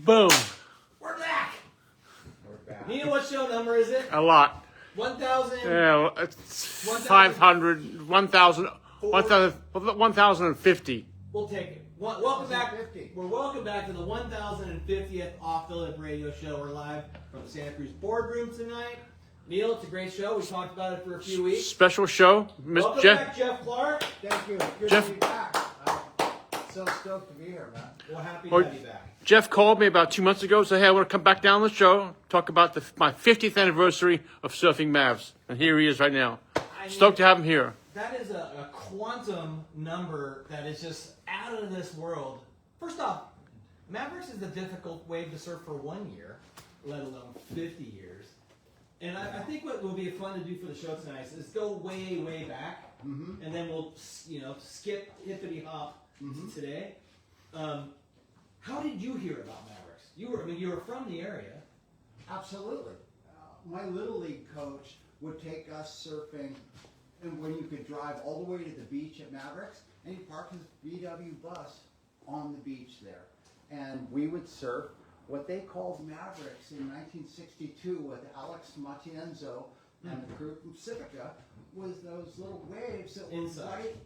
Boom. We're back. We're back. You know what show number is it? A lot. 1,000. Yeah, it's 500, 1,000, 1,050. We'll take it. Welcome back. Welcome back to the 1,050th Off the Lip Radio Show. We're live from the Santa Cruz boardroom tonight. Neil, it's a great show. We talked about it for a few weeks. Special show. Welcome back, Jeff Clark. Thank you. Good Jeff- to be back. So stoked to be here, man. We're happy to have you back. Jeff called me about 2 months ago, said, hey, I want to come back down on the show, talk about my 50th anniversary of surfing Mavs. And here he is right now. Stoked to have him here. That is a quantum number that is just out of this world. First off, Mavericks is a difficult wave to surf for 1 year, let alone 50 years. And I think what will be fun to do for the show tonight is go way, way back, and then we'll skip hippity hop to today. How did you hear about Mavericks? You were from the area. Absolutely. My Little League coach would take us surfing, and when you could drive all the way to the beach at Mavericks, and he'd park his VW bus on the beach there. And we would surf what they called Mavericks in 1962 with Alex Matienzo and the crew from Pacifica, was those little waves that were right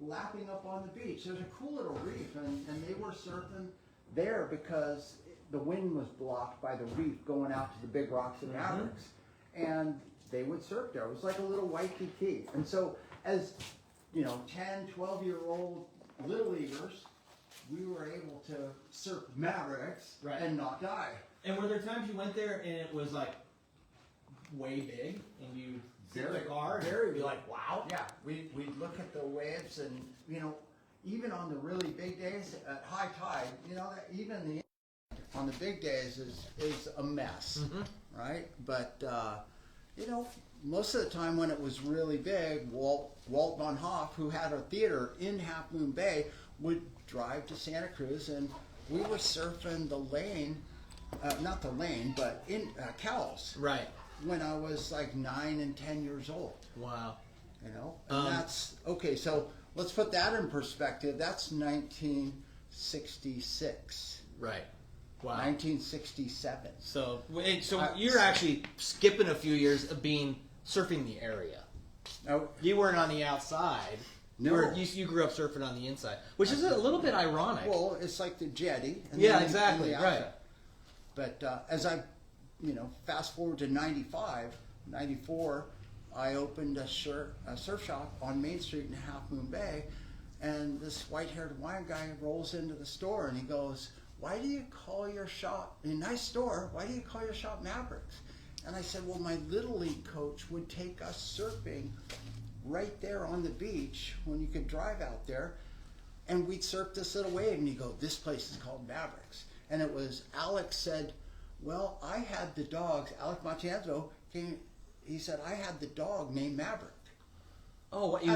lapping up on the beach. There's a cool little reef, and they were surfing there because the wind was blocked by the reef going out to the big rocks at Mavericks. And they would surf there. It was like a little Waikiki. And so as 10, 12-year-old Little Leaguers, we were able to surf Mavericks and not die. And were there times you went there and it was like way big and you sit the car and be like, wow? Yeah, we'd look at the waves and, even on the really big days at high tide, even on the big days is a mess, right? But, most of the time when it was really big, Walt Von Hoff, who had a theater in Half Moon Bay, would drive to Santa Cruz, and we were surfing the lane, not the lane, but in Cowles. Right. When I was like 9 and 10 years old. Wow. And that's, okay, so let's put that in perspective. That's 1966. Right. Wow. 1967. So you're actually skipping a few years of surfing the area. Oh, You weren't on the outside. No. You grew up surfing on the inside, which is a little bit ironic. well, it's like the jetty. And Yeah, then exactly, the right. outside. But as I, fast forward to 95, 94, I opened a surf shop on Main Street in Half Moon Bay, and this white-haired Hawaiian guy rolls into the store and he goes, why do you call your shop, a nice store, why do you call your shop Mavericks? And I said, well, my Little League coach would take us surfing right there on the beach when you could drive out there, and we'd surf this little wave, and you go, this place is called Mavericks. And it was, Alex said, well, I had the dogs, Alex Matienzo came, he said, I had the dog named Maverick. Oh, what, you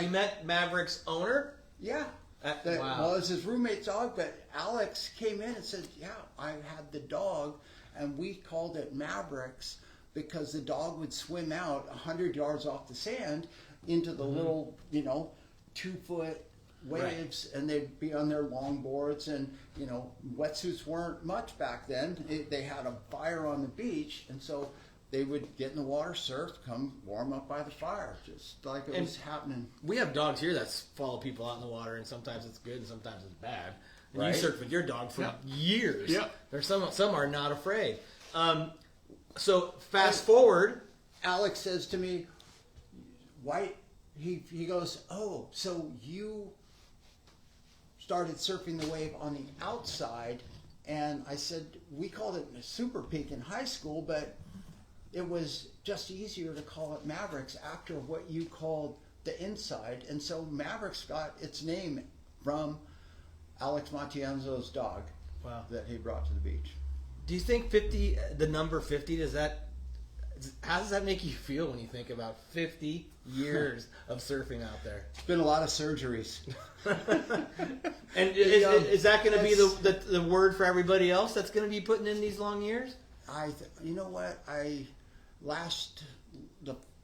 met Mavericks owner? Yeah. Wow. Well, it was his roommate's dog, but Alex came in and said, yeah, I had the dog, and we called it Mavericks because the dog would swim out 100 yards off the sand into the little, 2-foot waves, and they'd be on their longboards, and, wetsuits weren't much back then. They had a fire on the beach, and so they would get in the water, surf, come warm up by the fire, just like it was happening. We have dogs here that follow people out in the water, and sometimes it's good and sometimes it's bad. And Right. you surf with your dog for years. Yeah. There's some are not afraid. So fast forward. Alex says to me, "Why?" He goes, "Oh, so you started surfing the wave on the outside?" And I said, "We called it a super peak in high school, but it was just easier to call it Mavericks after what you called the inside." And so Mavericks got its name from Alex Matienzo's dog that he brought to the beach. Do you think the number 50, how does that make you feel when you think about 50 years of surfing out there? It's been a lot of surgeries. And is that going to be the word for everybody else that's going to be putting in these long years? You know what?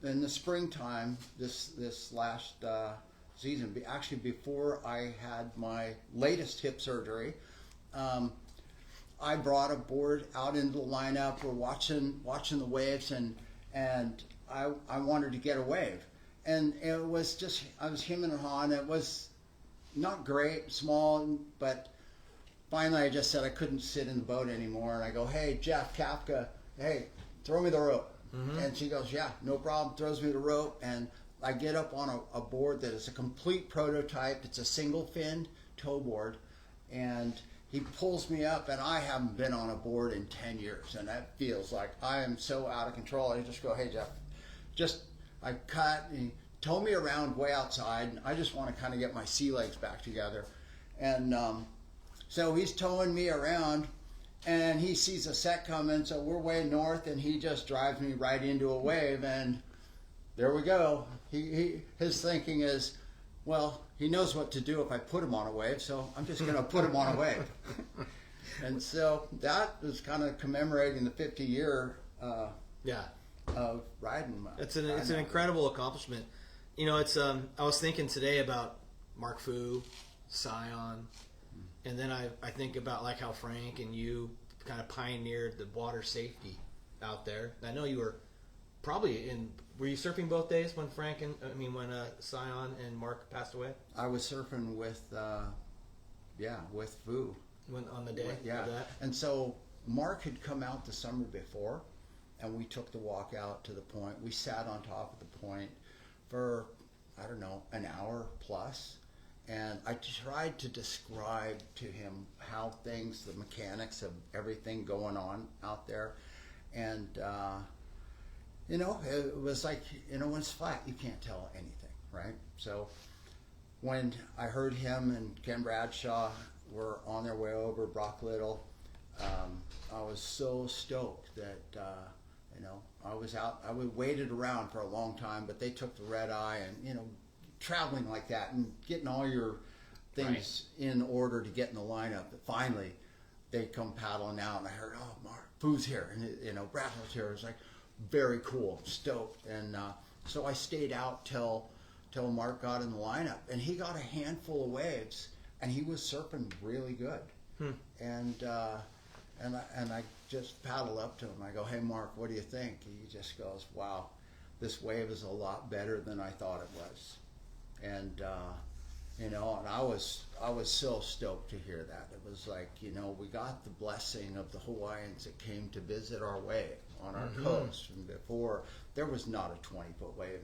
In the springtime, this last season, actually before I had my latest hip surgery, I brought a board out into the lineup. We're watching the waves, and I wanted to get a wave, and it was just I was hemming and hawing. It was not great, small, but finally I just said I couldn't sit in the boat anymore, and I go, hey Jeff Kapka, hey, throw me the rope. And she goes, yeah, no problem. Throws me the rope, and I get up on a board that is a complete prototype. It's a single finned tow board, and he pulls me up, and I haven't been on a board in 10 years, and that feels like I am so out of control. I just go, hey Jeff, I cut, and he towed me around way outside, and I just want to kind of get my sea legs back together. And so he's towing me around, and he sees a set coming, so we're way north, and he just drives me right into a wave, and there we go. His thinking is, well, he knows what to do if I put him on a wave, so I'm just going to put him on a wave. And so that was kind of commemorating the 50-year of riding. It's an incredible accomplishment. You know, it's I was thinking today about Mark Fu, Scion, and then I think about like how Frank and you kind of pioneered the water safety out there. I know you were probably were you surfing both days when when Scion and Mark passed away? I was surfing with Fu. When on the day of that? And so Mark had come out the summer before, and we took the walk out to the point. We sat on top of the point for, I don't know, an hour plus. And I tried to describe to him how the mechanics of everything going on out there. And, it was like, when it's flat, you can't tell anything, right? So when I heard him and Ken Bradshaw were on their way over, Brock Little, I was so stoked that, I was out. I waited around for a long time, but they took the red eye and, traveling like that and getting all your things in order to get in the lineup. But finally, they come paddling out, and I heard, oh, Mark, Fu's here, and Bradford's here. It was like very cool, stoked, and so I stayed out till Mark got in the lineup, and he got a handful of waves, and he was surfing really good, and I just paddled up to him. I go, hey Mark, what do you think? He just goes, wow, this wave is a lot better than I thought it was. And and I was so stoked to hear that. It was like, we got the blessing of the Hawaiians that came to visit our wave on our coast. And before, there was not a 20-foot wave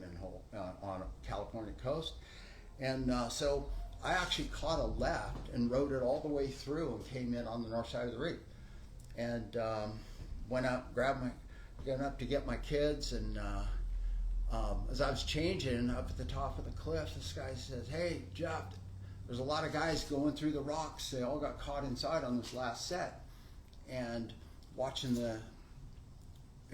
on a California coast. And so I actually caught a left and rode it all the way through and came in on the north side of the reef. And went up, got up to get my kids, and as I was changing up at the top of the cliff, this guy says, hey, Jeff, there's a lot of guys going through the rocks. They all got caught inside on this last set. And watching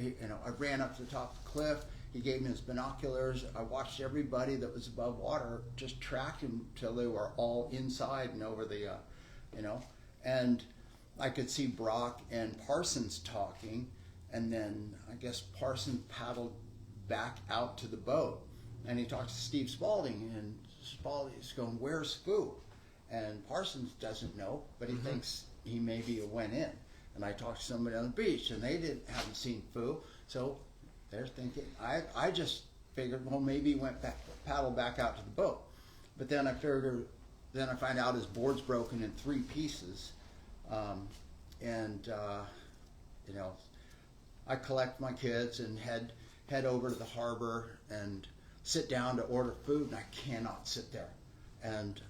I ran up to the top of the cliff. He gave me his binoculars. I watched everybody that was above water, just track him till they were all inside and over the, and I could see Brock and Parsons talking. And then I guess Parsons paddled back out to the boat, and he talks to Steve Spalding, and Spalding's going, where's Fu? And Parsons doesn't know, but he thinks he maybe went in. And I talked to somebody on the beach, and they haven't seen Fu, so they're thinking, I just figured, well, maybe he went back, paddled back out to the boat. But then I find out his board's broken in 3 pieces, I collect my kids and head over to the harbor and sit down to order food, and I cannot sit there. And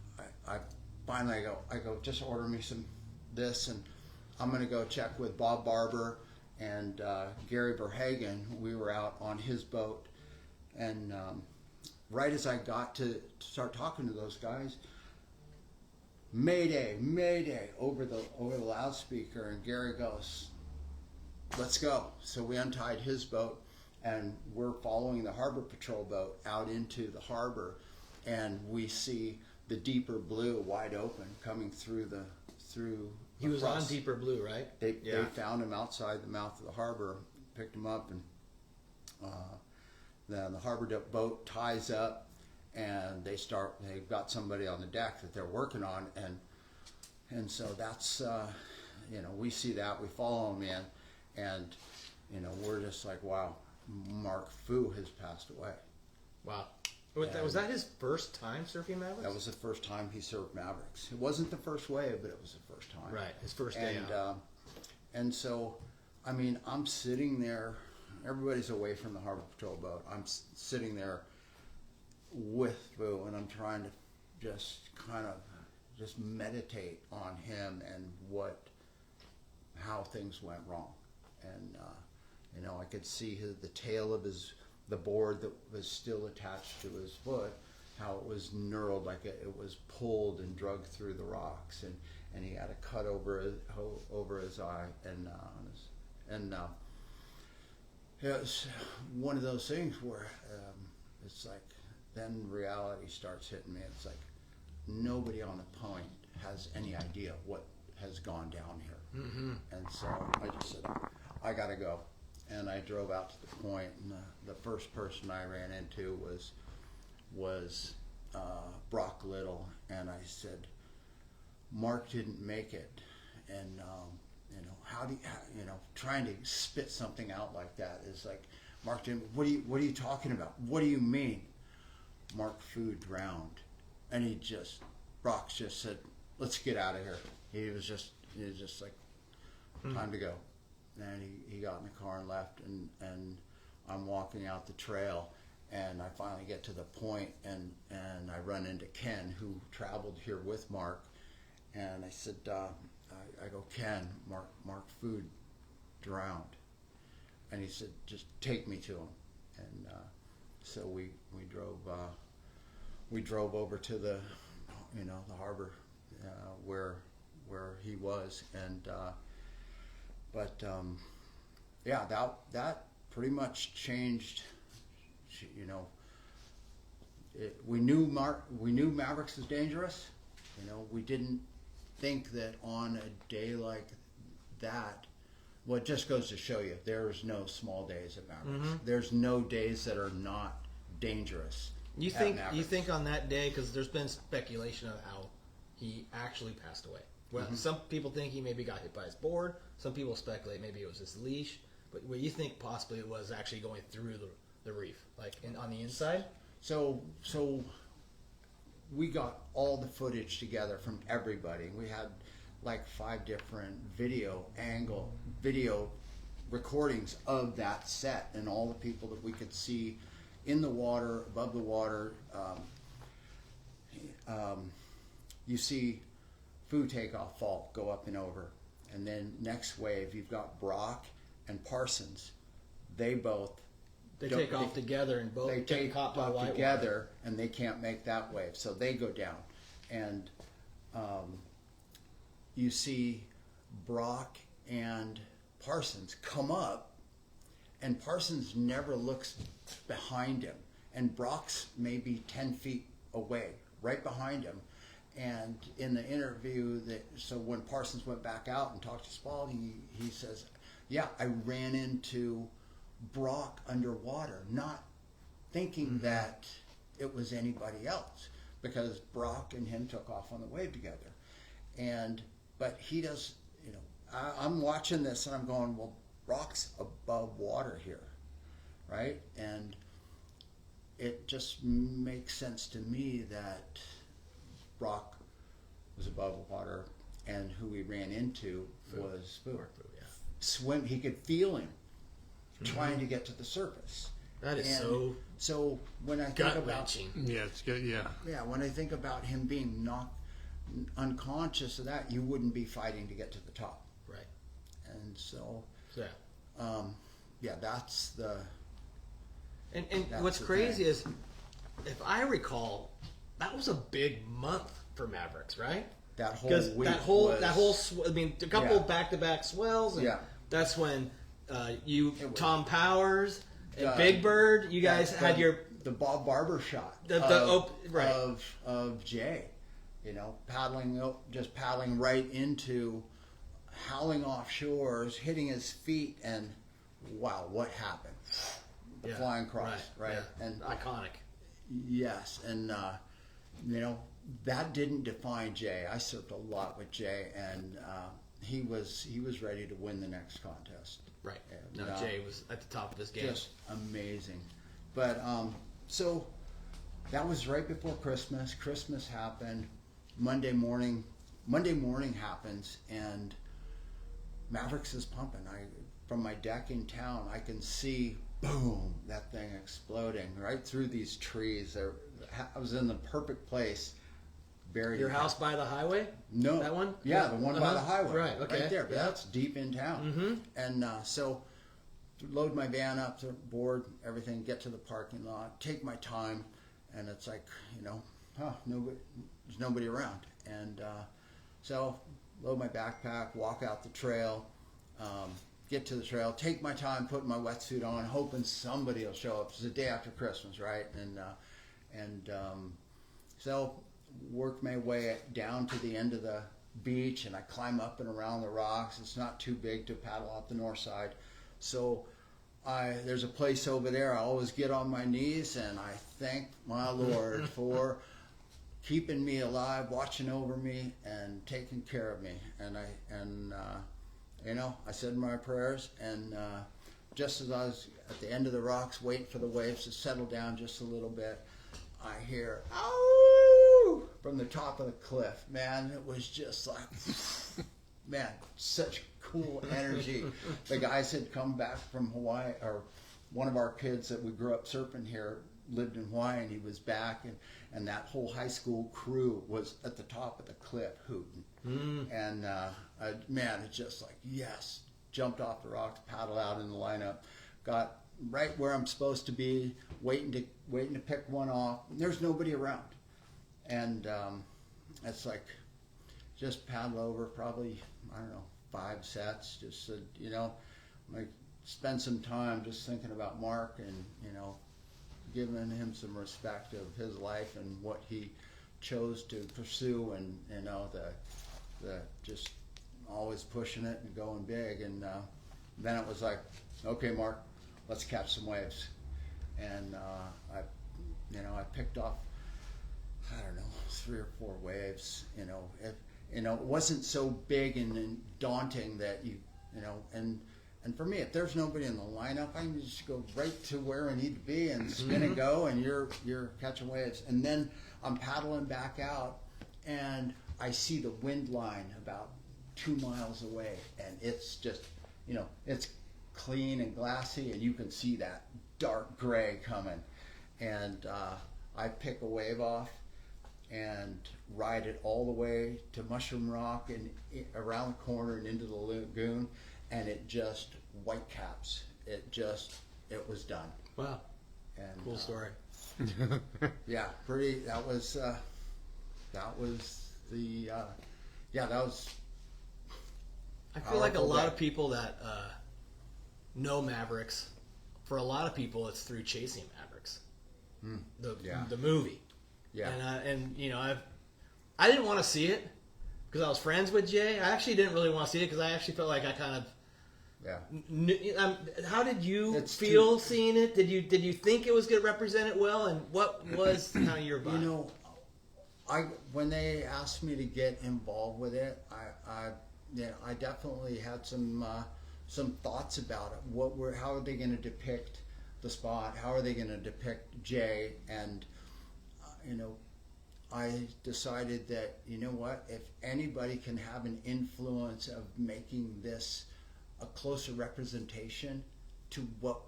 I finally I go, just order me some this, and I'm going to go check with Bob Barber and Gary Verhagen. We were out on his boat, and right as I got to start talking to those guys, Mayday, Mayday, over the loudspeaker, and Gary goes, let's go. So we untied his boat, and we're following the harbor patrol boat out into the harbor, and we see the deeper blue wide open coming through. He was on deeper blue, right? They found him outside the mouth of the harbor, picked him up, and then the harbor boat ties up, and they've got somebody on the deck that they're working on, and so that's we see that, we follow him in, and we're just like, wow, Mark Fu has passed away. Wow. Was that his first time surfing Mavericks? That was the first time he surfed Mavericks. It wasn't the first wave, but it was the first time. Right, his first day out. And so, I mean, I'm sitting there. Everybody's away from the Harbor Patrol boat. I'm sitting there with Fu, and I'm trying to just kind of just meditate on him and how things went wrong. And I could see the tail of the board that was still attached to his foot, how it was knurled, like it was pulled and dragged through the rocks, and he had a cut over his eye, and it was one of those things where it's like then reality starts hitting me. It's like nobody on the point has any idea what has gone down here. Mm-hmm. And so I just said, I gotta go. And I drove out to the point, and the first person I ran into was Brock Little, and I said, Mark didn't make it, and how do you, trying to spit something out like that is like, Mark didn't. What are you talking about? What do you mean? Mark Fu drowned, and Brock just said, let's get out of here. He was just like, time to go. And he got in the car and left, and I'm walking out the trail, and I finally get to the point, and I run into Ken, who traveled here with Mark, and I said, I go, Ken, Mark Fu drowned, and he said, just take me to him, and so we drove over to the harbor where he was, and yeah, that pretty much changed. We knew Mavericks was dangerous. We didn't think that on a day like that. Well, it just goes to show you there's no small days at Mavericks. Mm-hmm. There's no days that are not dangerous. You think on that day, because there's been speculation of how he actually passed away. Well, some people think he maybe got hit by his board. Some people speculate maybe it was his leash. But what you think possibly it was actually going through the reef, like on the inside? So we got all the footage together from everybody. We had like 5 different video recordings of that set, and all the people that we could see in the water, above the water. You see Fu take off, fall, go up and over. And then next wave, you've got Brock and Parsons. They take off together and both take caught by off white together, and they can't make that wave, so they go down. And you see Brock and Parsons come up, and Parsons never looks behind him, and Brock's maybe 10 feet away, right behind him. And in the interview, so when Parsons went back out and talked to Spalding, he says, yeah, I ran into Brock underwater, not thinking that it was anybody else, because Brock and him took off on the wave together. But he does, I'm watching this and I'm going, well, Brock's above water here, right? And it just makes sense to me that Brock was above water, and who he ran into was Fu. Swim, he could feel him trying to get to the surface. That is so when I think about gut-wrenching. Yeah, it's good. Yeah. Yeah, when I think about him being knocked unconscious of that, you wouldn't be fighting to get to the top. Right. And so, yeah, that's the. And that's what's the crazy thing. is, if I recall, that was a big month for Mavericks, right? That whole Because week a couple Yeah. back-to-back swells, and Yeah. that's when was- Tom Powers, and Big Bird, you guys had the Bob Barber shot right. of Jay, paddling right into, howling offshores, hitting his feet, and wow, what happened? The flying cross, right? Yeah. And iconic. yes, and that didn't define Jay. I surfed a lot with Jay, and he was ready to win the next contest. Right. And, No, Jay was at the top of his game. Just amazing. But so that was right before Christmas. Christmas happened. Monday morning happens, and Mavericks is pumping. From my deck in town, I can see, boom, that thing exploding right through these trees. I was in the perfect place. Buried. Your house by the highway? No. That one? Yeah, the one by the highway. Right, okay. Right there. But Yeah. that's deep in town. Mm-hmm. And so load my van up to board, everything, get to the parking lot, take my time, and it's like, there's nobody around. And so load my backpack, walk out the trail, get to the trail, take my time, put my wetsuit on, hoping somebody will show up. It's the day after Christmas, right? And so work my way down to the end of the beach, and I climb up and around the rocks. It's not too big to paddle out the north side. So there's a place over there. I always get on my knees, and I thank my Lord for keeping me alive, watching over me, and taking care of me. And I said my prayers, and just as I was at the end of the rocks, waiting for the waves to settle down just a little bit, I hear, "Ow!" from the top of the cliff. Man, it was just like, man, such cool energy. The guys had come back from Hawaii, or one of our kids that we grew up surfing here lived in Hawaii, and he was back, and that whole high school crew was at the top of the cliff hooting. And man, it's just like, yes, jumped off the rocks, paddled out in the lineup, got right where I'm supposed to be, waiting to pick one off. There's nobody around, and it's like just paddle over probably, I don't know, 5 sets. Just said, like spend some time just thinking about Mark, and giving him some respect of his life and what he chose to pursue, and the just always pushing it and going big. And then it was like, okay, Mark, let's catch some waves. And I picked off, I don't know, 3 or 4 waves. It wasn't so big and daunting that and for me, if there's nobody in the lineup, I can just go right to where I need to be and spin and go, and you're catching waves. And then I'm paddling back out, and I see the wind line about 2 miles away, and it's just, it's clean and glassy, and you can see that dark gray coming. And I pick a wave off and ride it all the way to Mushroom Rock and around the corner and into the lagoon, and it just white caps. It was done. Wow. And cool story. Yeah, pretty. That was the that was. I feel like a lot of people that know Mavericks, for a lot of people, it's through Chasing Mavericks, the movie. Yeah. And I didn't want to see it because I was friends with Jay. I actually didn't really want to see it because I actually felt like I kind of. Yeah. How did you feel seeing it? Did you think it was going to represent it well? And what was kind of your vibe? When they asked me to get involved with it, I definitely had some thoughts about it. How are they going to depict the spot? How are they going to depict Jay? And I decided that, if anybody can have an influence of making this a closer representation to what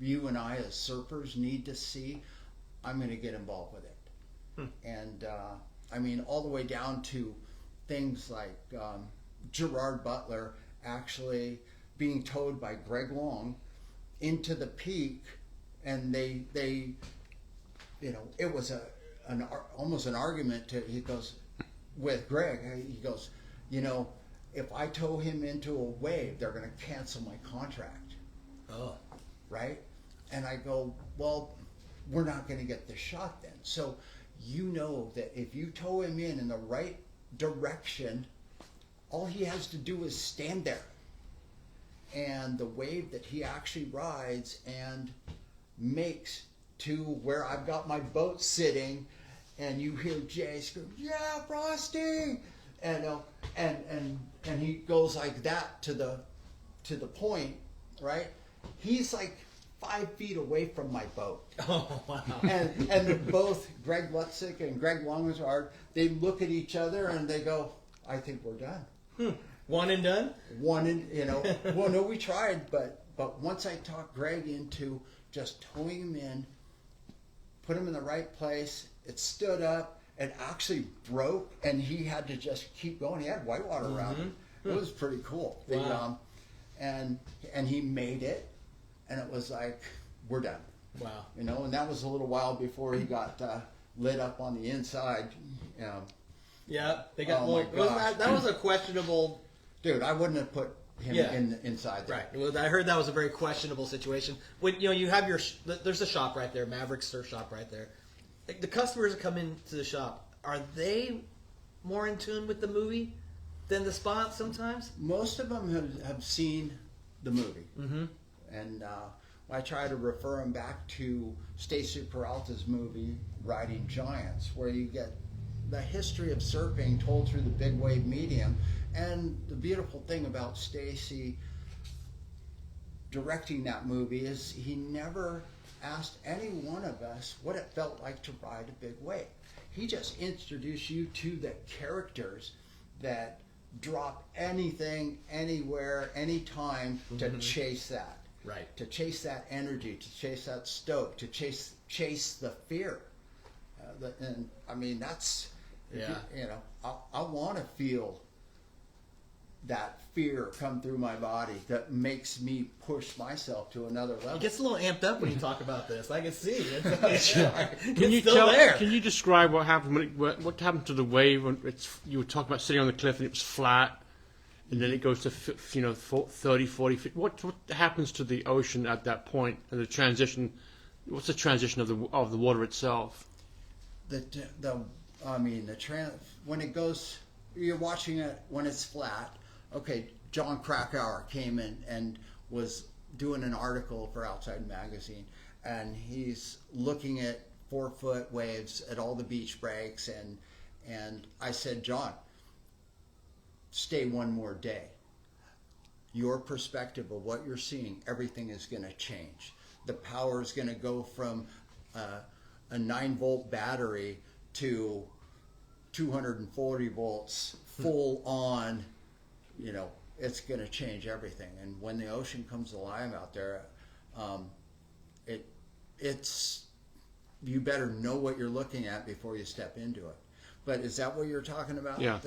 you and I as surfers need to see, I'm going to get involved with it. And all the way down to things like Gerard Butler actually being towed by Greg Long into the peak, and they it was almost an argument he goes with Greg. He goes, if I tow him into a wave, they're going to cancel my contract. Oh. Right? And I go, well, we're not going to get the shot then. So that if you tow him in the right direction, all he has to do is stand there. And the wave that he actually rides and makes to where I've got my boat sitting, and you hear Jay scream, "Yeah, Frosty!" and he goes like that to the point, right? He's like 5 feet away from my boat. Oh, wow. And both Greg Lutzik and Greg Longard, they look at each other and they go, I think we're done. One and done? Well, no, we tried, but once I talked Greg into just towing him in, put him in the right place, it stood up, it actually broke, and he had to just keep going. He had whitewater around him. It was pretty cool. Wow. And he made it, and it was like, we're done. Wow. And that was a little while before he got lit up on the inside. Yeah, they got Oh, my gosh. that was a questionable. Dude, I wouldn't have put him inside there. Right. Well, I heard that was a very questionable situation. When you have there's a shop right there, Mavericks surf shop right there. Like, the customers that come into the shop, are they more in tune with the movie than the spot sometimes? Most of them have seen the movie, and I try to refer them back to Stacy Peralta's movie Riding Giants, where you get the history of surfing told through the big wave medium. And the beautiful thing about Stacy directing that movie is he never asked any one of us what it felt like to ride a big wave. He just introduced you to the characters that drop anything, anywhere, anytime to chase that. Right. To chase that energy, to chase that stoke, to chase the fear. And I mean, that's, I want to feel that fear come through my body that makes me push myself to another level. It gets a little amped up when you talk about this. I can see. Can you describe what happened what happened to the wave when you were talking about sitting on the cliff and it was flat, and then it goes to 30, 40 feet. What happens to the ocean at that point and the transition? What's the transition of the water itself? When it goes, you're watching it when it's flat. Okay, John Krakauer came in and was doing an article for Outside Magazine, and he's looking at 4-foot waves at all the beach breaks, and I said, John, stay one more day. Your perspective of what you're seeing, everything is going to change. The power is going to go from a 9-volt battery to 240 volts, full on. It's going to change everything. And when the ocean comes alive out there, it's you better know what you're looking at before you step into it. But is that what you're talking about? Yeah.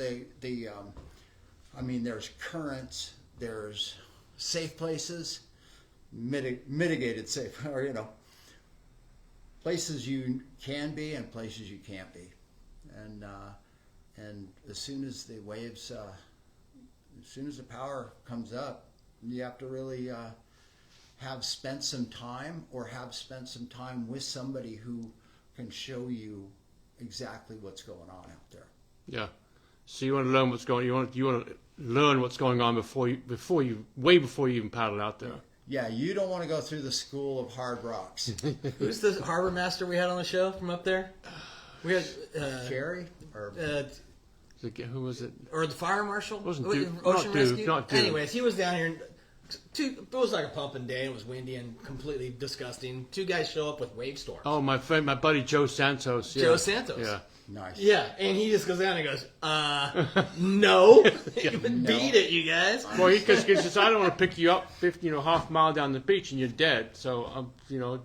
There's currents, there's safe places, mitigated safe, or places you can be and places you can't be. And as soon as the waves, as soon as the power comes up, you have to really have spent some time with somebody who can show you exactly what's going on out there. Yeah. So you want to learn what's going. You want to learn what's going on before you even paddle out there. Yeah, you don't want to go through the school of hard rocks. Who's the harbor master we had on the show from up there? We had Jerry or who was it? Or the fire marshal? Wasn't Ocean Rescue? Not Duke. Anyways, he was down here. It was like a pumping day. It was windy and completely disgusting. 2 guys show up with wave storms. Oh, my friend, my buddy Joe Santos. Yeah. Joe Santos. Yeah. Nice. Yeah, and he just goes down and goes, no. Beat it, you guys. Well, because he says, I don't want to pick you up 50, half mile down the beach and you're dead. So, no,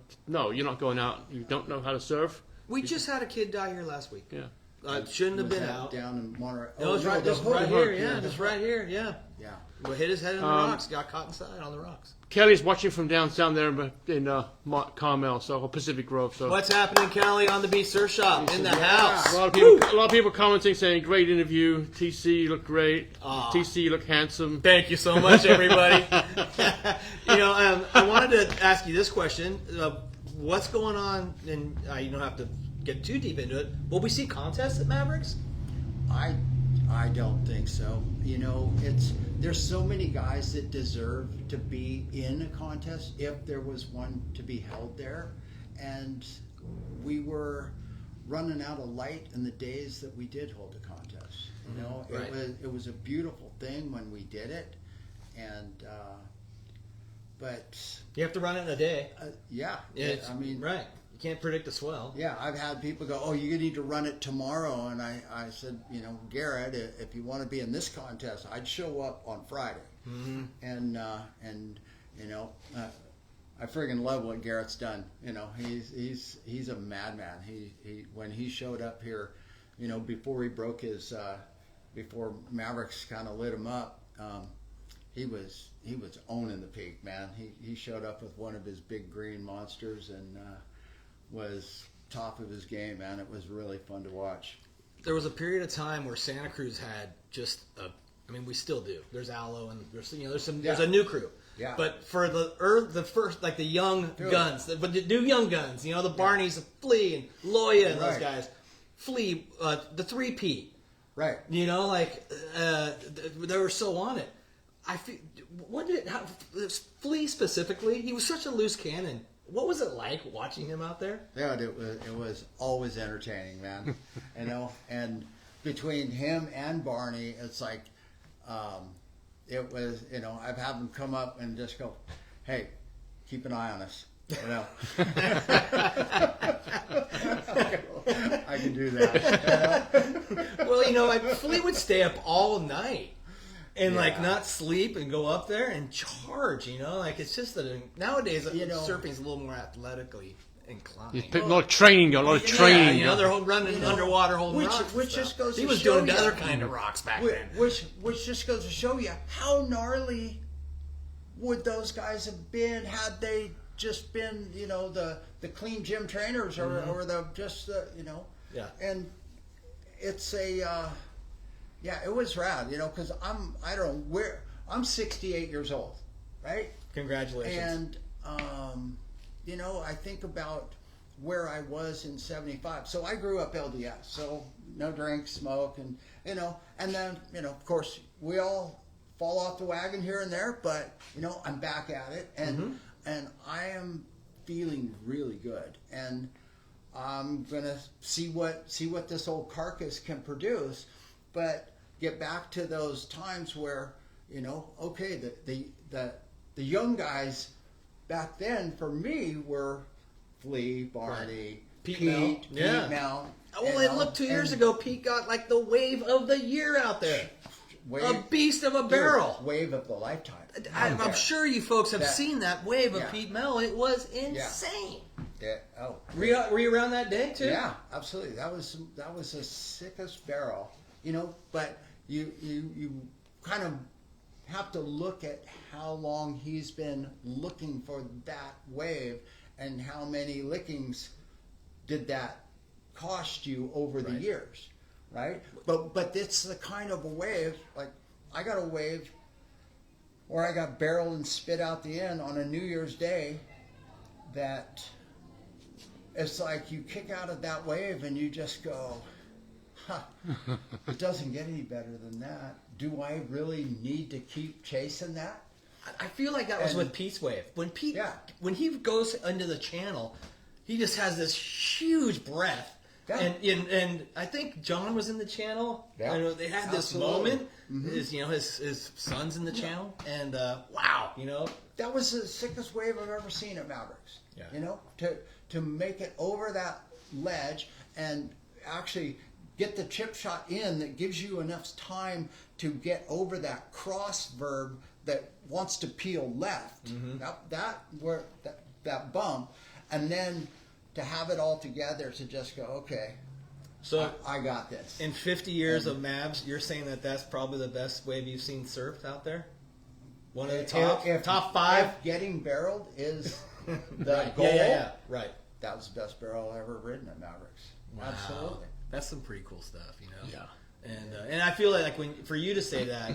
you're not going out. You don't know how to surf. We just had a kid die here last week. Yeah. Shouldn't have been out. Down in Manor. No, it's right here. Yeah, just right here. Yeah. Yeah. Well, hit his head in the rocks. Got caught inside on the rocks. Kelly's watching from down there in Carmel, or Pacific Grove. So what's happening, Kelly, on the Beach Surf Shop in the house? A lot of people commenting saying, "Great interview, TC. You look great. TC, you look handsome." Thank you so much, everybody. I wanted to ask you this question: what's going on? And you don't have to get too deep into it. Will we see contests at Mavericks? I don't think so. There's so many guys that deserve to be in a contest if there was one to be held there. And we were running out of light in the days that we did hold a contest. You know, Right. it was a beautiful thing when we did it, and but You have to run it in a day. yeah, It's, I mean, right. You can't predict a swell. yeah, I've had people go, "Oh, you need to run it tomorrow," and I said, you know, Garrett, if you want to be in this contest, I'd show up on Friday, and you know, I friggin' love what Garrett's done. You know, he's a madman. He when he showed up here, you know, before he broke his, before Mavericks kind of lit him up, he was owning the peak, man. He showed up with one of his big green monsters and was top of his game, man. It was really fun to watch. There was a period of time where Santa Cruz had just a. I mean, we still do. There's Aloe and there's there's a new crew. Yeah. But for the first, like the young guns, but the new young guns, you know, the Barneys, Flea and Loya and those Right. guys, Flea, the 3P, Right. you know, like they were so on it. I feel Flea specifically, he was such a loose cannon. What was it like watching him out there? Yeah, it was always entertaining, man. You know, and between him and Barney, it's like, it was, you know, I've had him come up and just go, "Hey, keep an eye on us." You know, I can do that. You know? Well, you know, Flea would stay up all night and like Yeah. not sleep and go up there and charge. You know, like it's just that nowadays, You know, surfing's a little more athletically inclined. A lot of training, a lot of training. Yeah, you know, they're running underwater holding which- rocks. and which stuff. just goes he to was show doing you. other kind of rocks back then. Which just goes to show you how gnarly would those guys have been had they just been, you know, the clean gym trainers or the just the, you know. Yeah. And it's a yeah, it was rad, you know, because I'm 68 years old, right? Congratulations. And you know, I think about where I was in '75. So I grew up LDS, so no drink, smoke, and you know, and then you know, of course, we all fall off the wagon here and there, but you know, I'm back at it, and I am feeling really good, and I'm gonna see what this old carcass can produce, but get back to those times where you know, okay, the young guys back then for me were Flea, Barney, Pete Pete Mel. Mel. Well, and look, 2 years ago, Pete got like the wave of the year out there. A beast of a barrel. Wave of the lifetime. I'm sure you folks have That- seen that wave of yeah. Pete Mel. It was insane. Oh, Were you around that day too? yeah, absolutely. That was the sickest barrel, you know. But you kind of have to look at how long he's been looking for that wave and how many lickings did that cost you over the years, right? But it's the kind of a wave, like I got a wave where I got barreled and spit out the end on a New Year's Day that it's like you kick out of that wave and you just go, huh, it doesn't get any better than that. Do I really need to keep chasing that? I feel like that was And- with Pete's wave. When Pete, Yeah. when he goes into the channel, he just has this huge breath. Yeah. And I think John was in the channel. Yeah. I know they had this Absolutely. moment. His son's in the channel, and wow, you know, That was the sickest wave I've ever seen at Mavericks. Yeah. You know, to make it over that ledge and actually get the chip shot in that gives you enough time to get over that cross verb that wants to peel left. That bump, and then to have it all together to just go, okay, so I got this. in 50 years of Mavs, you're saying that that's probably the best wave you've seen surfed out there? One of the top five? If getting barreled is the Right. goal, Yeah. Right. that was the best barrel I ever ridden at Mavericks. Wow. Absolutely. That's some pretty cool stuff, you know. Yeah. And I feel like for you to say that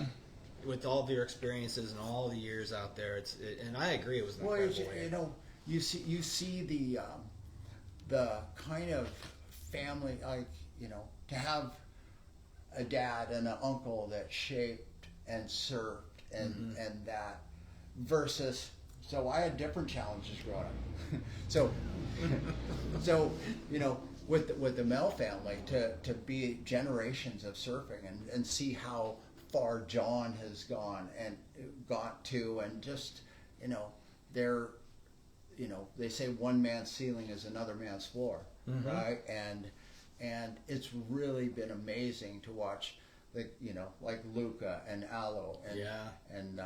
with all of your experiences and all the years out there, and I agree, it was an Well, incredible wave. you know, you see the kind of family, like, you know, to have a dad and an uncle that shaped and surfed and that versus, so I had different challenges growing up. so you know, with the Mel family to be generations of surfing and see how far John has gone and got to, and just, you know, they're, you know, they say one man's ceiling is another man's floor, right? And it's really been amazing to watch, the, you know, like Luca and Aloe and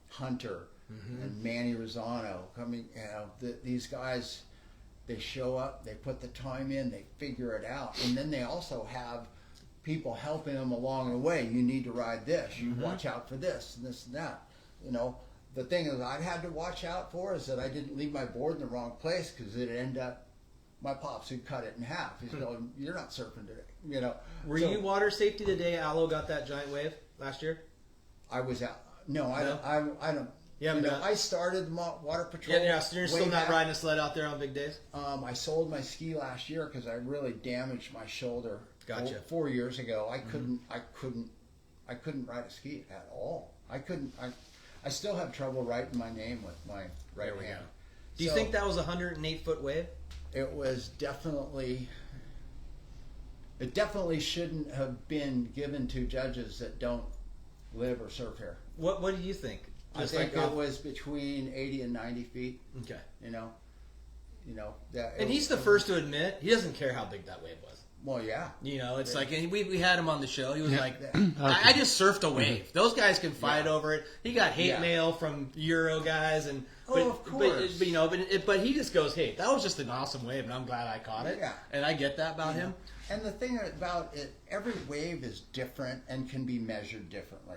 Hunter and Manny Rosano coming. You know, these guys, they show up, they put the time in, they figure it out, and then they also have people helping them along the way. You need to ride this. You watch out for this and this and that. You know, the thing that I've had to watch out for is that I didn't leave my board in the wrong place, because it'd end up, my pops would cut it in half. He's going, "You're not surfing today." You know. Were you water safety the day Aloe got that giant wave last year? I was out. No, I don't. Yeah, you know, I started the water patrol. Yeah, so you're still not riding a sled out there on big days? I sold my ski last year because I really damaged my shoulder. Gotcha. 4 years ago. I couldn't ride a ski at all. I still have trouble writing my name with my right hand. Do you think that was a 108-foot wave? It was definitely. It definitely shouldn't have been given to judges that don't live or surf here. What do you think? I think it was between 80 and 90 feet. Okay. You know that. And he's the first to admit he doesn't care how big that wave was. Well, yeah. You know, it's like, and we had him on the show. He was like, I just surfed a wave. Those guys can fight over it. He got hate mail from Euro guys, and of course. But you know, but he just goes, "Hey, that was just an awesome wave, and I'm glad I caught it." Yeah. And I get that about him. And the thing about it, every wave is different and can be measured differently.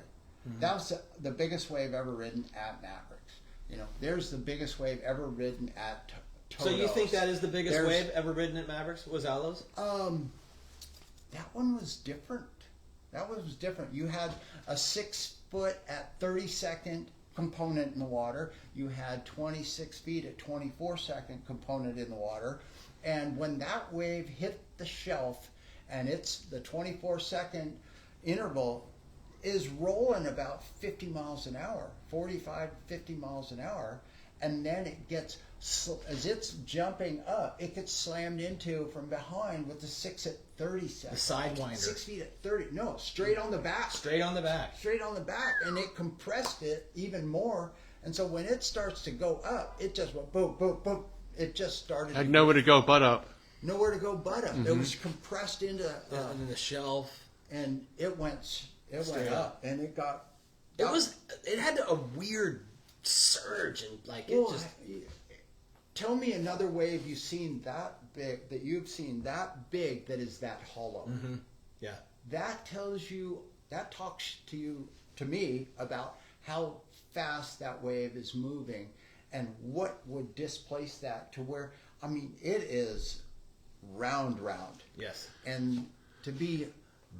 That was the biggest wave ever ridden at Mavericks. You know, there's the biggest wave ever ridden at Todos. So you think that is the biggest wave ever ridden at Mavericks? Was Aloe's? That one was different. That one was different. You had a 6 foot at 32nd component in the water. You had 26 feet at 24-second component in the water. And when that wave hit the shelf, and it's the 24-second interval is rolling about 50 miles an hour, 45, 50 miles an hour, and then it gets, as it's jumping up, it gets slammed into from behind with the 6 at 30 seconds. The sidewinder. 6 feet at 30. No, straight on the back. Straight on the back. Straight on the back. And it compressed it even more. And so when it starts to go up, it just went boom, boom, boom. It just started. Had nowhere to go but up. Nowhere to go but up. It was compressed into and the shelf. And it went up. And it got. It had a weird surge, and like it just. Tell me another wave you've seen that big, that is that hollow. Yeah. That talks to me about how fast that wave is moving and what would displace that to where, I mean, it is round. Yes. And to be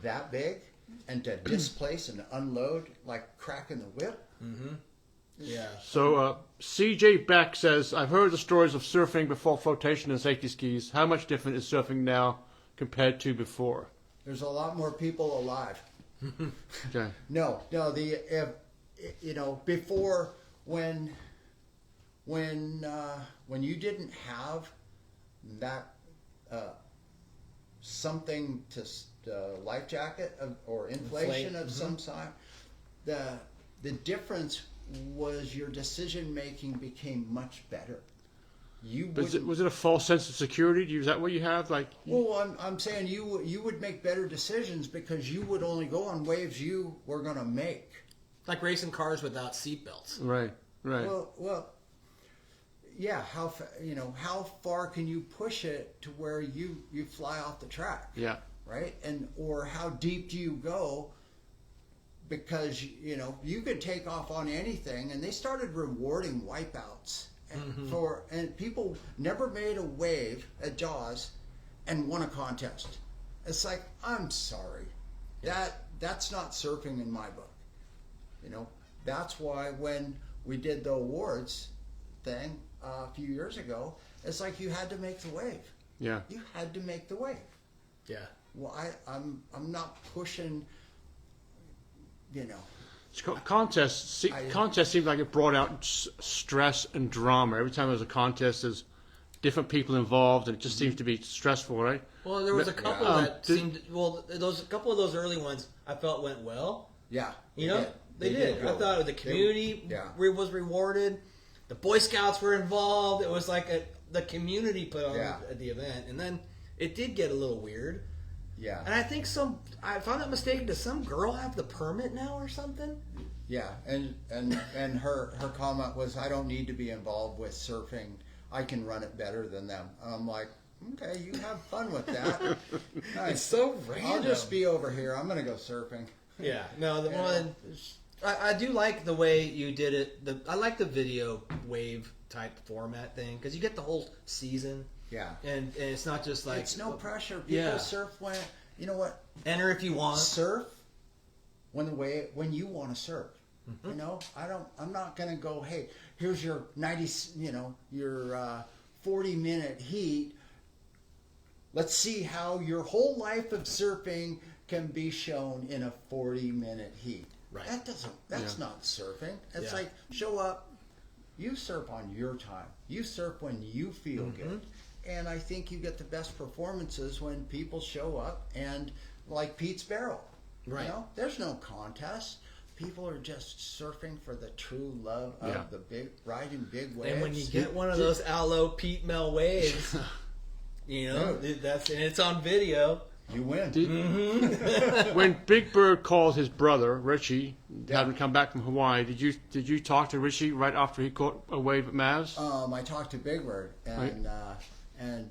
that big and to displace and unload like cracking the whip. Yeah. So CJ Beck says, I've heard the stories of surfing before flotation and safety skis. How much different is surfing now compared to before? There's a lot more people alive. Okay. No. Before when you didn't have that something to life jacket or inflation of some sort, the difference was your decision making became much better. Was it a false sense of security? Is that what you have? Well, I'm saying you would make better decisions because you would only go on waves you were going to make. Like racing cars without seatbelts. Right. Well, yeah. How far can you push it to where you fly off the track? Yeah. Right. Or how deep do you go? Because you could take off on anything, and they started rewarding wipeouts. And people never made a wave at Jaws and won a contest. It's like, I'm sorry, that's not surfing in my book. That's why when we did the awards thing a few years ago, it's like you had to make the wave. Yeah. You had to make the wave. Yeah. Well, I'm not pushing. Contests seemed like it brought out stress and drama. Every time there was a contest, there's different people involved, and it just seems to be stressful, right? Well, there was a couple Yeah. that seemed well. Those a couple of those early ones I felt went well. Yeah. You know, they did. I thought the community was rewarded. The Boy Scouts were involved. It was like the community put on the event, and then it did get a little weird. Yeah. And I think if I'm not mistaken, does some girl have the permit now or something? Yeah, and her comment was, I don't need to be involved with surfing. I can run it better than them. I'm like, okay, you have fun with that. Nice. It's so random. I'll just be over here. I'm going to go surfing. Yeah. No, the one. I do like the way you did it. I like the video wave type format thing because you get the whole season. Yeah. And it's not just like it's no pressure. People surf when you know what. Enter if you want. Surf when you want to surf. Mm-hmm. You know, I'm not gonna go. Hey, here's your 90. Your 40-minute heat. Let's see how your whole life of surfing can be shown in a 40-minute heat. Right. That's not surfing. It's like show up. You surf on your time. You surf when you feel good. And I think you get the best performances when people show up and like Pete's Barrel. Right. You know, there's no contest. People are just surfing for the true love of the riding big waves. And when you get one of those Allo Pete Mel waves, you know, and it's on video. You win. When Big Bird called his brother Richie, having come back from Hawaii, did you talk to Richie right after he caught a wave at Mavs? I talked to Big Bird and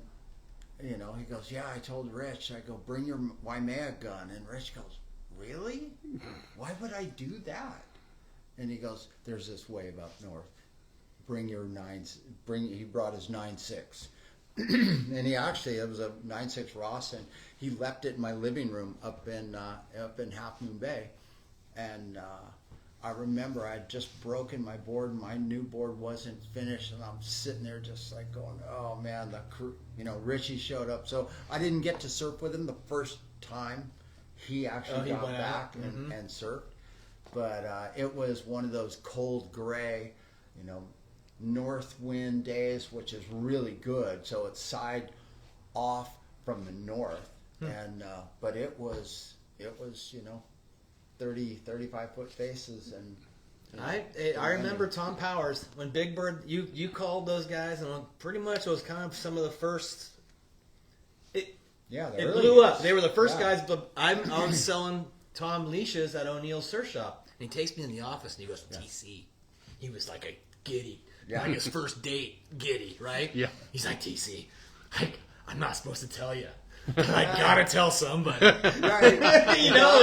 you know, he goes, yeah, I told Rich, I go, bring your Waimea gun. And Rich goes, really? Why would I do that? And he goes, there's this wave up north. He brought his 9.6. And he actually, it was a 9.6 Ross, and he left it in my living room up in Half Moon Bay. And I remember I had just broken my board, and my new board wasn't finished, and I'm sitting there just like going, oh man, the crew, you know, Richie showed up. So I didn't get to surf with him the first time he actually got back and surfed. But it was one of those cold gray, you know, north wind days, which is really good. So it's side off from the north. And but it was, you know, 35 foot faces. And I remember Tom Powers when Big Bird, you called those guys, and pretty much it was kind of some of the first. It blew up. They were the first guys. But I was selling Tom leashes at O'Neill's Surf Shop, and he takes me in the office and he goes, TC. He was like a giddy, like his first date giddy, right? Yeah. He's like, TC, I'm not supposed to tell you. I gotta tell somebody. You know,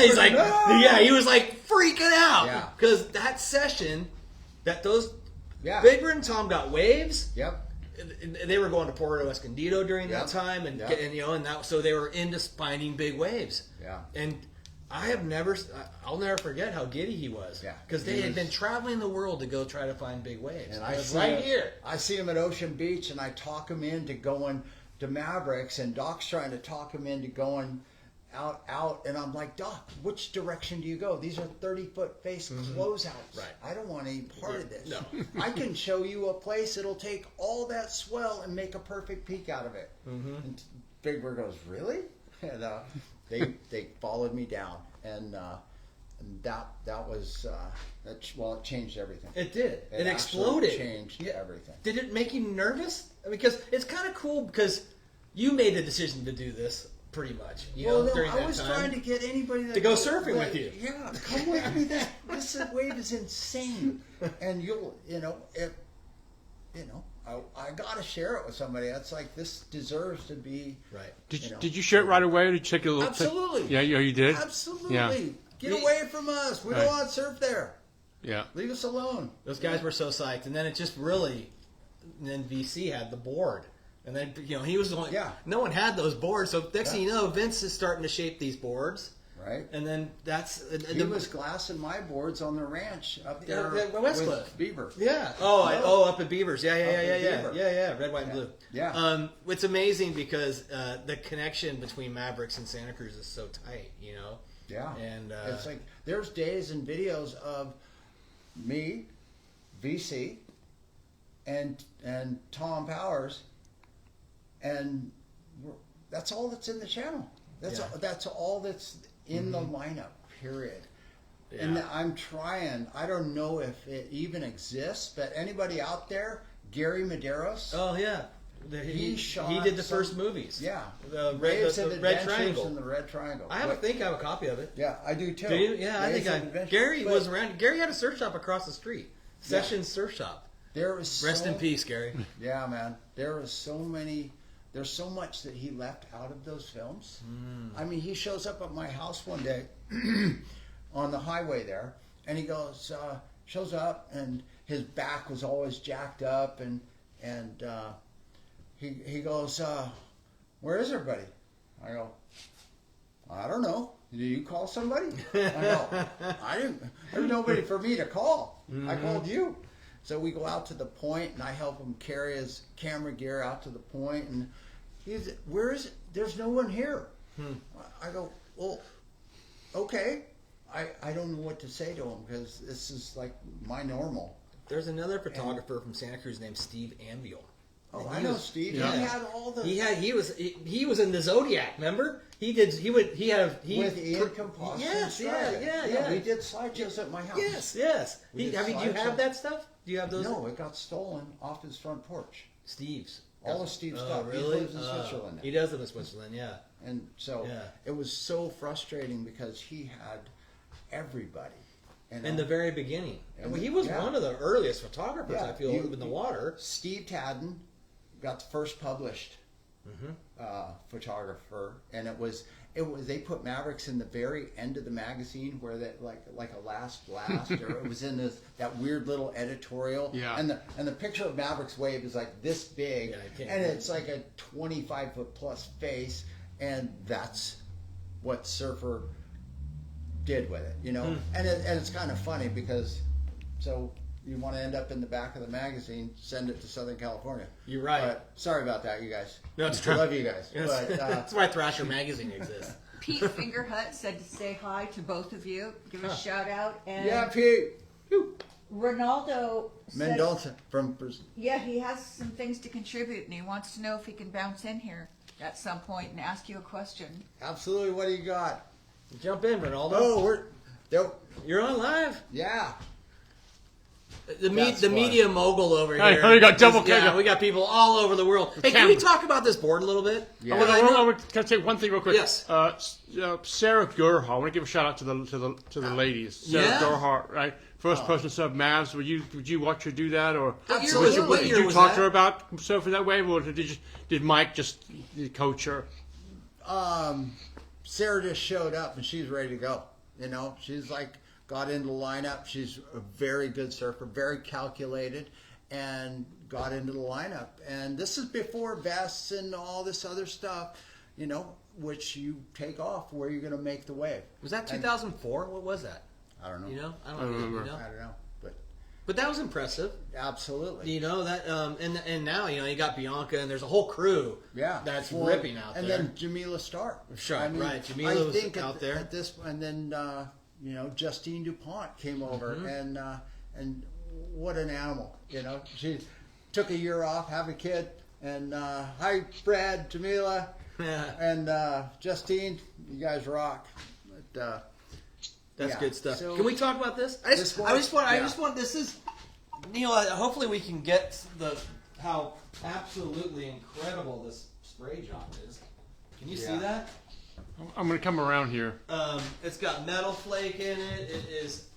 he's like, he was like freaking out because that session, Big Bird and Tom got waves. Yep. They were going to Puerto Escondido during that time, and you know, and that so they were into finding big waves. Yeah. And I'll never forget how giddy he was. Yeah. Because they had been traveling the world to go try to find big waves. And I was right here. I see him at Ocean Beach, and I talk him into going to Mavericks, and Doc's trying to talk him into going out, and I'm like, Doc, which direction do you go? These are 30-foot face closeouts. Right. I don't want any part of this. No. I can show you a place that'll take all that swell and make a perfect peak out of it. And Big Bird goes, really? And they followed me down, and that was it changed everything. It did. It exploded. Changed everything. Did it make you nervous? Because it's kind of cool because you made the decision to do this pretty much. You know, during that I was trying to get anybody to go surfing with you. Yeah, come with me. This wave is insane, and I gotta share it with somebody. That's like, this deserves to be right. Did you share it right away, or did you check a little? Absolutely. Yeah, you did. Absolutely. Yeah. Get away from us. We don't want to surf there. Yeah. Leave us alone. Those guys were so psyched, and then it just really. And then VC had the board, and then he was the one. Yeah. No one had those boards, so next thing you know, Vince is starting to shape these boards. Right. And then he was glassing my boards on the ranch up there at Westcliff. Beaver. Yeah. Up at Beavers. Yeah. Red, white, and blue. Yeah. It's amazing because the connection between Mavericks and Santa Cruz is so tight. You know. Yeah. And it's like there's days and videos of me, VC, and Tom Powers, and that's all that's in the channel. That's all that's in the lineup. Period. Yeah. And I'm trying. I don't know if it even exists, but anybody out there, Gary Medeiros. Oh yeah. He did the first movies. Yeah, the Raves Red and Adventures Triangle. and the Red Triangle. I have a copy of it. Yeah, I do too. Do you? Yeah, I Raves and think Adventures. Gary But was around. Gary had a surf shop across the street. Sessions Surf Shop. There was Rest in peace, Gary. Yeah, man. There was so many. There's so much that he left out of those films. I mean, he shows up at my house one day on the highway there, and he goes, shows up, and his back was always jacked up, and he goes, where is everybody? I go, I don't know. Did you call somebody? I go, I didn't. There's nobody for me to call. I called you. So we go out to the point, and I help him carry his camera gear out to the point, and he's, where is it? There's no one here. I go, well, okay. I don't know what to say to him because this is like my normal. There's another photographer from Santa Cruz named Steve Anvil. Oh, I know Steve. Yeah. He had all the He was in the Zodiac. Remember? He with incomparable. Yes, yeah. We did slideshows at my house. Yes. We did Do you slideshows. have that stuff? Do you have those? No, it got stolen off his front porch. Steve's. All of Steve's stuff. Really? He lives in Switzerland now. He does live in Switzerland. Yeah. And so Yeah. it was so frustrating because he had everybody. In the very beginning. And He was yeah. one of the earliest photographers, Yeah, I feel, in the water. Steve Tadden got the first published photographer, and it was they put Mavericks in the very end of the magazine where that like a last blast, or it was in that weird little editorial. Yeah. And the picture of Mavericks wave is like this big, Yeah, and it's like a 25-foot plus face, and that's what Surfer did with it, you know. And it's kind of funny because so you want to end up in the back of the magazine, send it to Southern California. You're right. But sorry about that, you guys. No, it's I true. love you guys. Yes. But That's why Thrasher Magazine exists. Pete Fingerhut said to say hi to both of you, give a shout out, and yeah, Pete Ronaldo said, Mendoza from yeah, he has some things to contribute, and he wants to know if he can bounce in here at some point and ask you a question. absolutely. What do you got? Jump in, Ronaldo. Oh, You're on live. yeah. The That's fun. media mogul over Hey, here. we got double Yeah, camera. we got people all over the world. Hey, can we talk about this board a little bit? Yeah. Can I say one thing real quick? Yes. Sarah Gerhardt. I want to give a shout out to the ladies. Sarah Yeah. Gerhardt, right? First person sub Mavs. Would you watch her do that, or Absolutely. What did year you was talk that? to her about surfing that wave, or did Mike just coach her? Sarah just showed up and she's ready to go. You know, she's like got into the lineup. She's a very good surfer, very calculated, and got into the lineup. And this is before vests and all this other stuff, you know, which you take off where you're going to make the wave. Was that 2004? What was that? I don't know. You know, I don't I don't know. remember. You know? I don't know, But that was impressive. absolutely. You know that, and now you got Bianca, and there's a whole crew. Yeah, that's well, ripping out and there. then Jamila Stark. Sure, I mean, right. Jamila I was think out there. At this, and then Justine Dupont came over, and what an animal. You know, she took a year off, have a kid, and hi, Brad, Jamila, and Justine. You guys rock. But, That's yeah, good stuff. so- Can we talk about this? I just want. This is, Neil. Hopefully, we can get how absolutely incredible this spray job is. Can you see Yeah. that? I'm going to come around here. It's got metal flake in it. It is.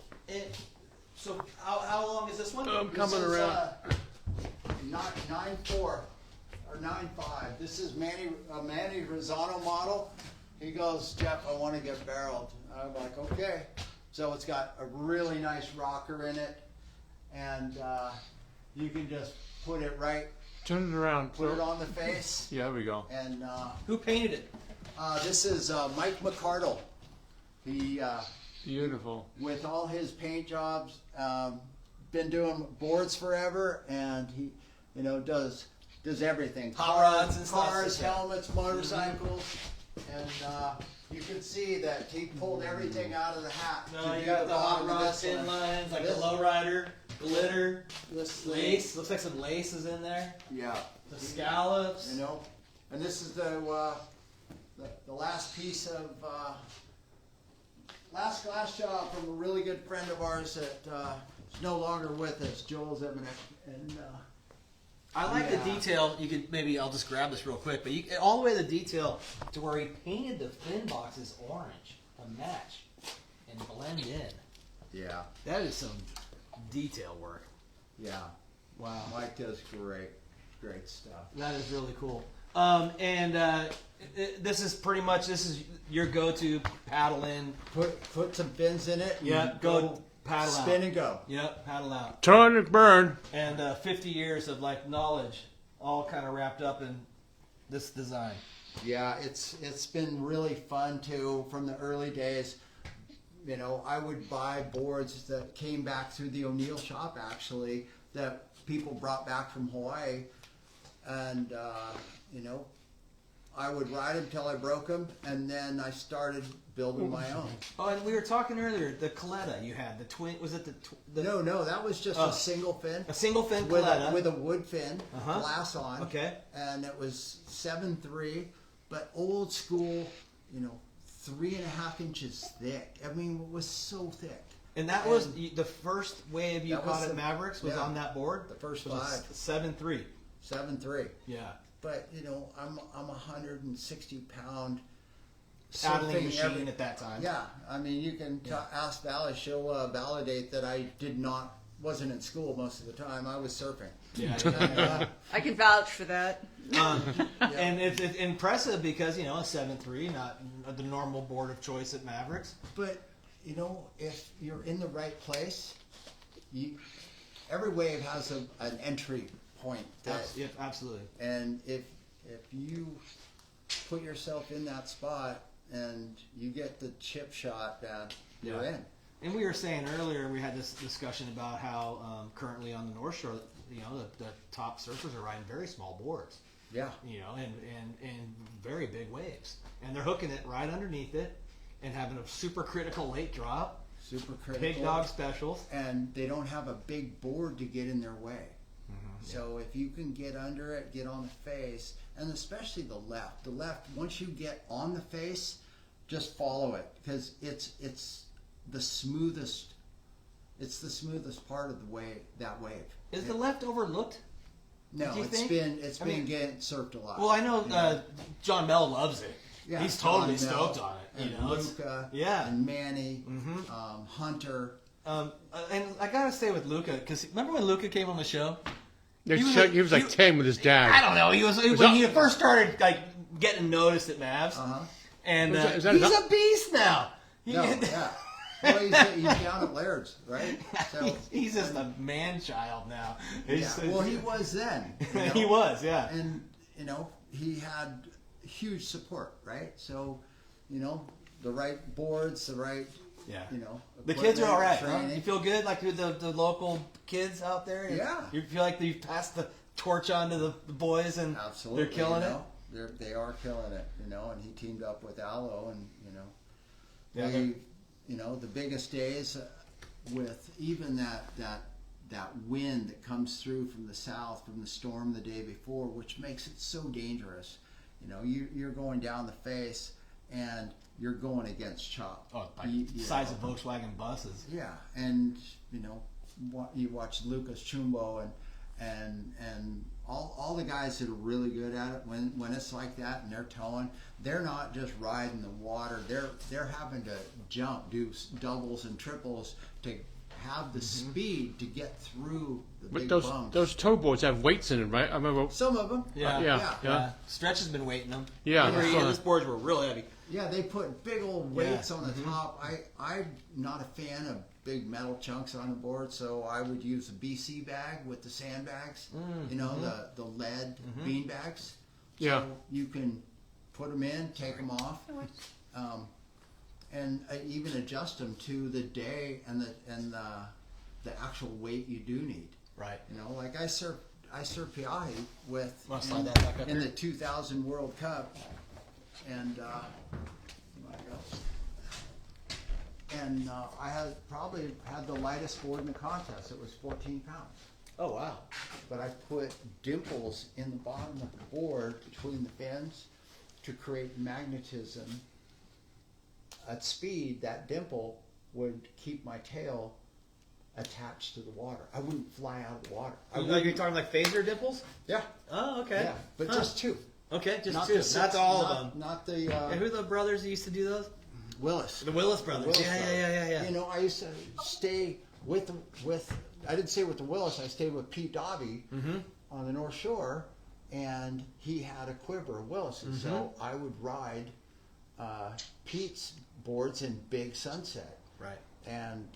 So how long is this one? I'm coming around. 9.4 or 9.5. This is Manny Rosano model. He goes, Jeff, I want to get barreled. I'm like, okay. So it's got a really nice rocker in it, and you can just put it right, Turn it around. put it on the face, Yeah, there we go. and Who painted it? this is Mike McCardle. He, Beautiful. with all his paint jobs, been doing boards forever, and he, does everything. Hot rods and stuff. Cars, helmets, motorcycles, and you can see that he pulled everything out of the hat. No, to you do got the hot bottom of rod this fin one. lines, like This- the lowrider. glitter, This lace. Looks like some lace is in there. Yeah. The scallops. You know, and this is the last piece of last glass job from a really good friend of ours that is no longer with us, Joel Zimnick, and I like the detail. You could maybe I'll just grab this real quick, but all the way the detail to where he painted the fin boxes orange to match and blend in. yeah, That is some detail work. yeah. Wow. Mike does great stuff. That is really cool. This is pretty much your go-to paddle in. Put some fins in it. Yeah, and go paddle out. spin and go. Yep, paddle out. Turn and burn. And 50 years of like knowledge, all kind of wrapped up in this design. Yeah, it's been really fun too from the early days. You know, I would buy boards that came back through the O'Neill shop actually that people brought back from Hawaii, and you know, I would ride them till I broke them, and then I started building my own. Oh, and we were talking earlier, the Coletta you had, the twin, was it the No, that was just a single fin. a single fin with Coletta? with a wood fin, Uh-huh. glass on. Okay. And it was 7.3, but old school, you know, 3.5 inches thick. I mean, it was so thick. And that was the first wave you That caught was at Mavericks was yeah, on that board? the first It was five. 7.3. 7.3. Yeah. But you know, I'm a 160-pound Paddling surfing machine at that time. Yeah, I mean, you can ask Valley. She'll validate that I wasn't in school most of the time. I was surfing. Yeah. And, I can vouch for that. And it's impressive because, you know, a 7.3, not the normal board of choice at Mavericks. but you know, if you're in the right place, every wave has an entry point. Absolutely. And if you put yourself in that spot and you get the chip shot, you're in. And we were saying earlier, we had this discussion about how currently on the North Shore, you know, the top surfers are riding very small boards. Yeah. You know, and very big waves. And they're hooking it right underneath it and having a super critical late drop. Super critical. Big dog specials. And they don't have a big board to get in their way. So if you can get under it, get on the face, and especially the left. The left, once you get on the face, just follow it because it's the smoothest. It's the smoothest part of the wave. That wave. Is the left overlooked? No, do you it's think? been getting surfed a lot. Well, I know John Bell loves it. Yeah, He's totally John Bell stoked on it. You and know, Luca, yeah. and Manny, Hunter. And I gotta stay with Luca because remember when Luca came on the show? He was like 10 with his dad. I don't know. He was when he first started like getting noticed at Mavs, and Is that he's enough? a beast now. No, yeah. Well, he's down at Laird's, right? So He's just a man child now. yeah. Well, he was then. You know? He was, yeah. And you know, he had huge support, right? So, you know, the right boards, the right, Yeah. you know, The kids are all right. Huh? training. You feel good, like with the local kids out there. Yeah. You feel like you've passed the torch on to the boys, and Absolutely, they're killing you it. know? They are killing it, you know. And he teamed up with Aloe, and you know, Yeah. they, you know, the biggest days with even that wind that comes through from the south from the storm the day before, which makes it so dangerous. You know, you're going down the face and you're going against chop. Oh, by You size know. of Volkswagen buses. Yeah, and you know, you watch Lucas Chumbo and all the guys that are really good at it. When it's like that and they're towing, they're not just riding the water. They're having to jump, do doubles and triples to have the speed to get through the But big those bumps. tow boards have weights in them, right? I remember. Some of them, Yeah. Stretch has been weighting them. Yeah, Remember, I saw those that. boards were real heavy. Yeah, they put big old weights Yeah. on the top. I'm not a fan of big metal chunks on the board, so I would use a BC bag with the sandbags. You know, the lead bean bags. Yeah. So you can put them in, take them off, and even adjust them to the day and the actual weight you do need. Right. You know, like I surf Piahi with Wanna slide that back up in here? the 2000 World Cup, and and I probably had the lightest board in the contest. It was 14 pounds. Oh wow. But I put dimples in the bottom of the board between the fins to create magnetism. At speed, that dimple would keep my tail attached to the water. I wouldn't fly out of the water. Are you talking like phaser dimples? Yeah. Oh, okay. Yeah, but just two. Okay, just Not two. the six- Not all not- of them. Not the Who are the brothers that used to do those? Willis. The Willis brothers. Willis yeah. brothers. You know, I used to stay with. I didn't stay with the Willis. I stayed with Pete Dobby on the North Shore, and he had a quiver of Willis, and so I would ride Pete's boards in Big Sunset. Right. And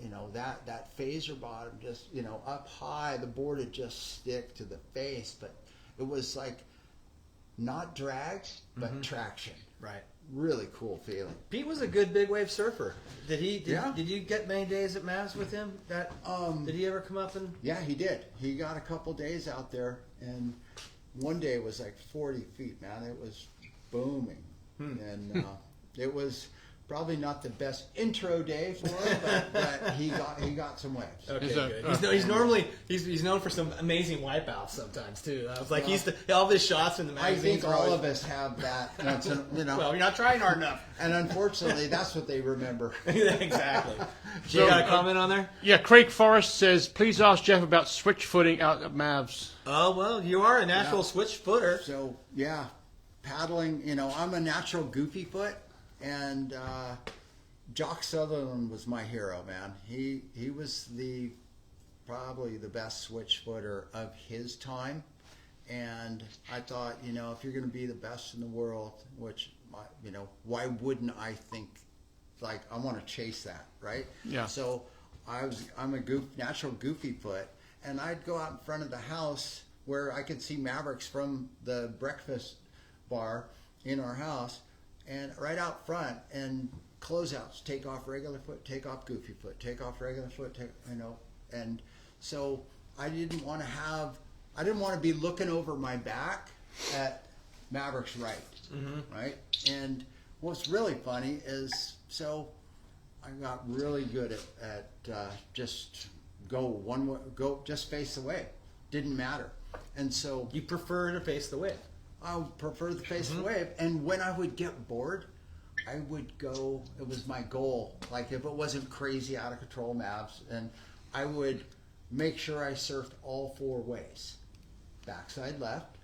you know that phaser bottom, just up high, the board would just stick to the face, but it was like not drag, but traction. Right. Really cool feeling. Pete was a good big wave surfer. Did he? Yeah. Did you get many days at Mavs with him? Did he ever come up and? Yeah, he did. He got a couple days out there, and one day it was like 40 feet, man. It was booming, and it was probably not the best intro day for him, but he got some waves. Okay, Is that- good. He's normally he's known for some amazing wipeouts sometimes too. I was like, all of his shots in the I magazines. think are all always, of us have that once in, Well, you're not trying hard enough. and unfortunately, that's what they remember. Exactly. So, You got a comment on there? Yeah, Craig Forrest says, please ask Jeff about switch footing out at Mavs. Oh well, you are a natural switch footer. So yeah, paddling. I'm a natural goofy foot, and Jock Sutherland was my hero, man. He was probably the best switch footer of his time, and I thought, if you're going to be the best in the world, which why wouldn't I think like I want to chase that, right? Yeah. So I'm a natural goofy foot, and I'd go out in front of the house where I could see Mavericks from the breakfast bar in our house, and right out front, and closeouts, take off regular foot, take off goofy foot, take off regular foot, and so I didn't want to be looking over my back at Mavericks right? And what's really funny is, so I got really good at just go one way, just face the wave, didn't matter, and so You prefer to face the wave. I prefer the face the wave, and when I would get bored, I would go. It was my goal. Like if it wasn't crazy out of control Mavs, and I would make sure I surfed all four ways: backside left,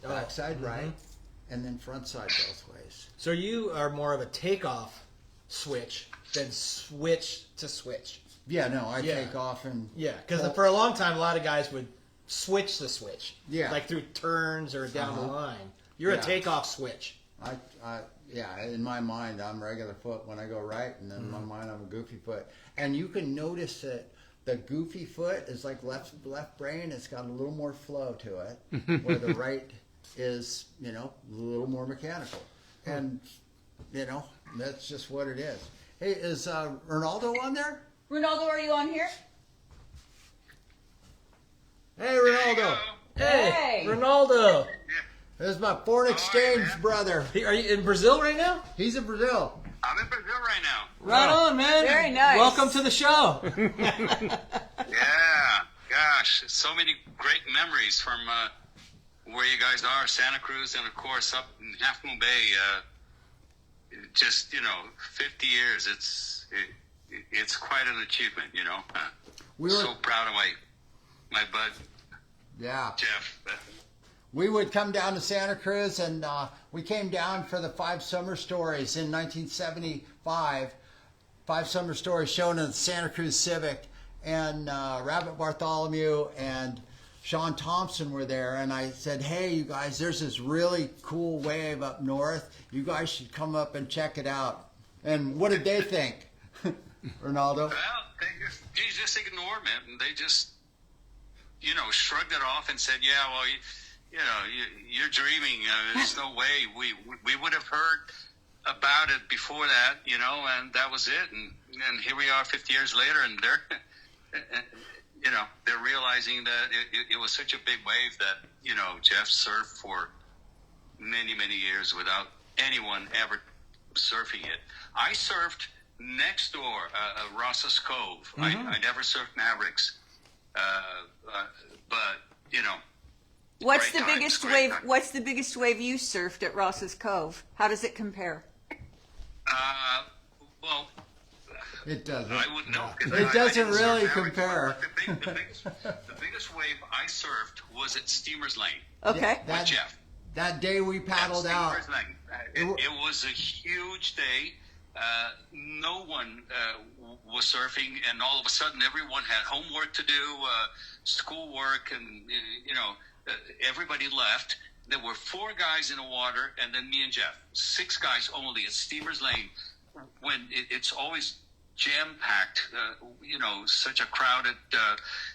backside right, and then front side both ways. So you are more of a takeoff switch than switch to switch. Yeah, no, I Yeah. take off and Yeah, because for a long time, a lot of guys would switch the switch. Yeah. Like through turns or down the line. You're Yeah. a takeoff switch. Yeah, in my mind, I'm regular foot when I go right, and in my mind, I'm a goofy foot. And you can notice that the goofy foot is like left brain. It's got a little more flow to it, where the right is, a little more mechanical. And, that's just what it is. Hey, is Ronaldo on there? Ronaldo, are you on here? Hey, Ronaldo. Hey. Ronaldo. This is my foreign exchange man? brother. Are you in Brazil right now? He's in Brazil. I'm in Brazil right now. Right on, man. Very nice. Welcome to the show. Yeah, gosh, so many great memories from where you guys are, Santa Cruz, and of course up in Half Moon Bay. Just 50 years. It's quite an achievement. We were, So proud of my bud yeah. Jeff. We would come down to Santa Cruz, and we came down for the 5 Summer Stories in 1975. 5 Summer Stories shown in the Santa Cruz Civic, and Rabbit Bartholomew and Sean Thompson were there, and I said, hey, you guys, there's this really cool wave up north. You guys should come up and check it out. And what did they think, Ronaldo? Well, they just ignored me. They just, shrugged it off and said, yeah, well, you're dreaming. There's no way. We would have heard about it before that, and that was it. And here we are 50 years later, and they're realizing that it was such a big wave that, Jeff surfed for many, many years without anyone ever surfing it. I surfed next door, Ross's Cove. I never surfed Mavericks, but What's great the times, biggest great wave? times. What's the biggest wave you surfed at Ross's Cove? How does it compare? Well, It doesn't. I would know. 'Cause It I doesn't didn't surf really Mavericks, compare. but the biggest wave I surfed was at Steamer's Lane Okay. with Jeff. That day we paddled out. Steamer's Lane. It was a huge day. No one was surfing, and all of a sudden, everyone had homework to do, schoolwork, and everybody left. There were 4 guys in the water, and then me and Jeff. 6 guys only at Steamer's Lane. When it's always jam-packed, such a crowded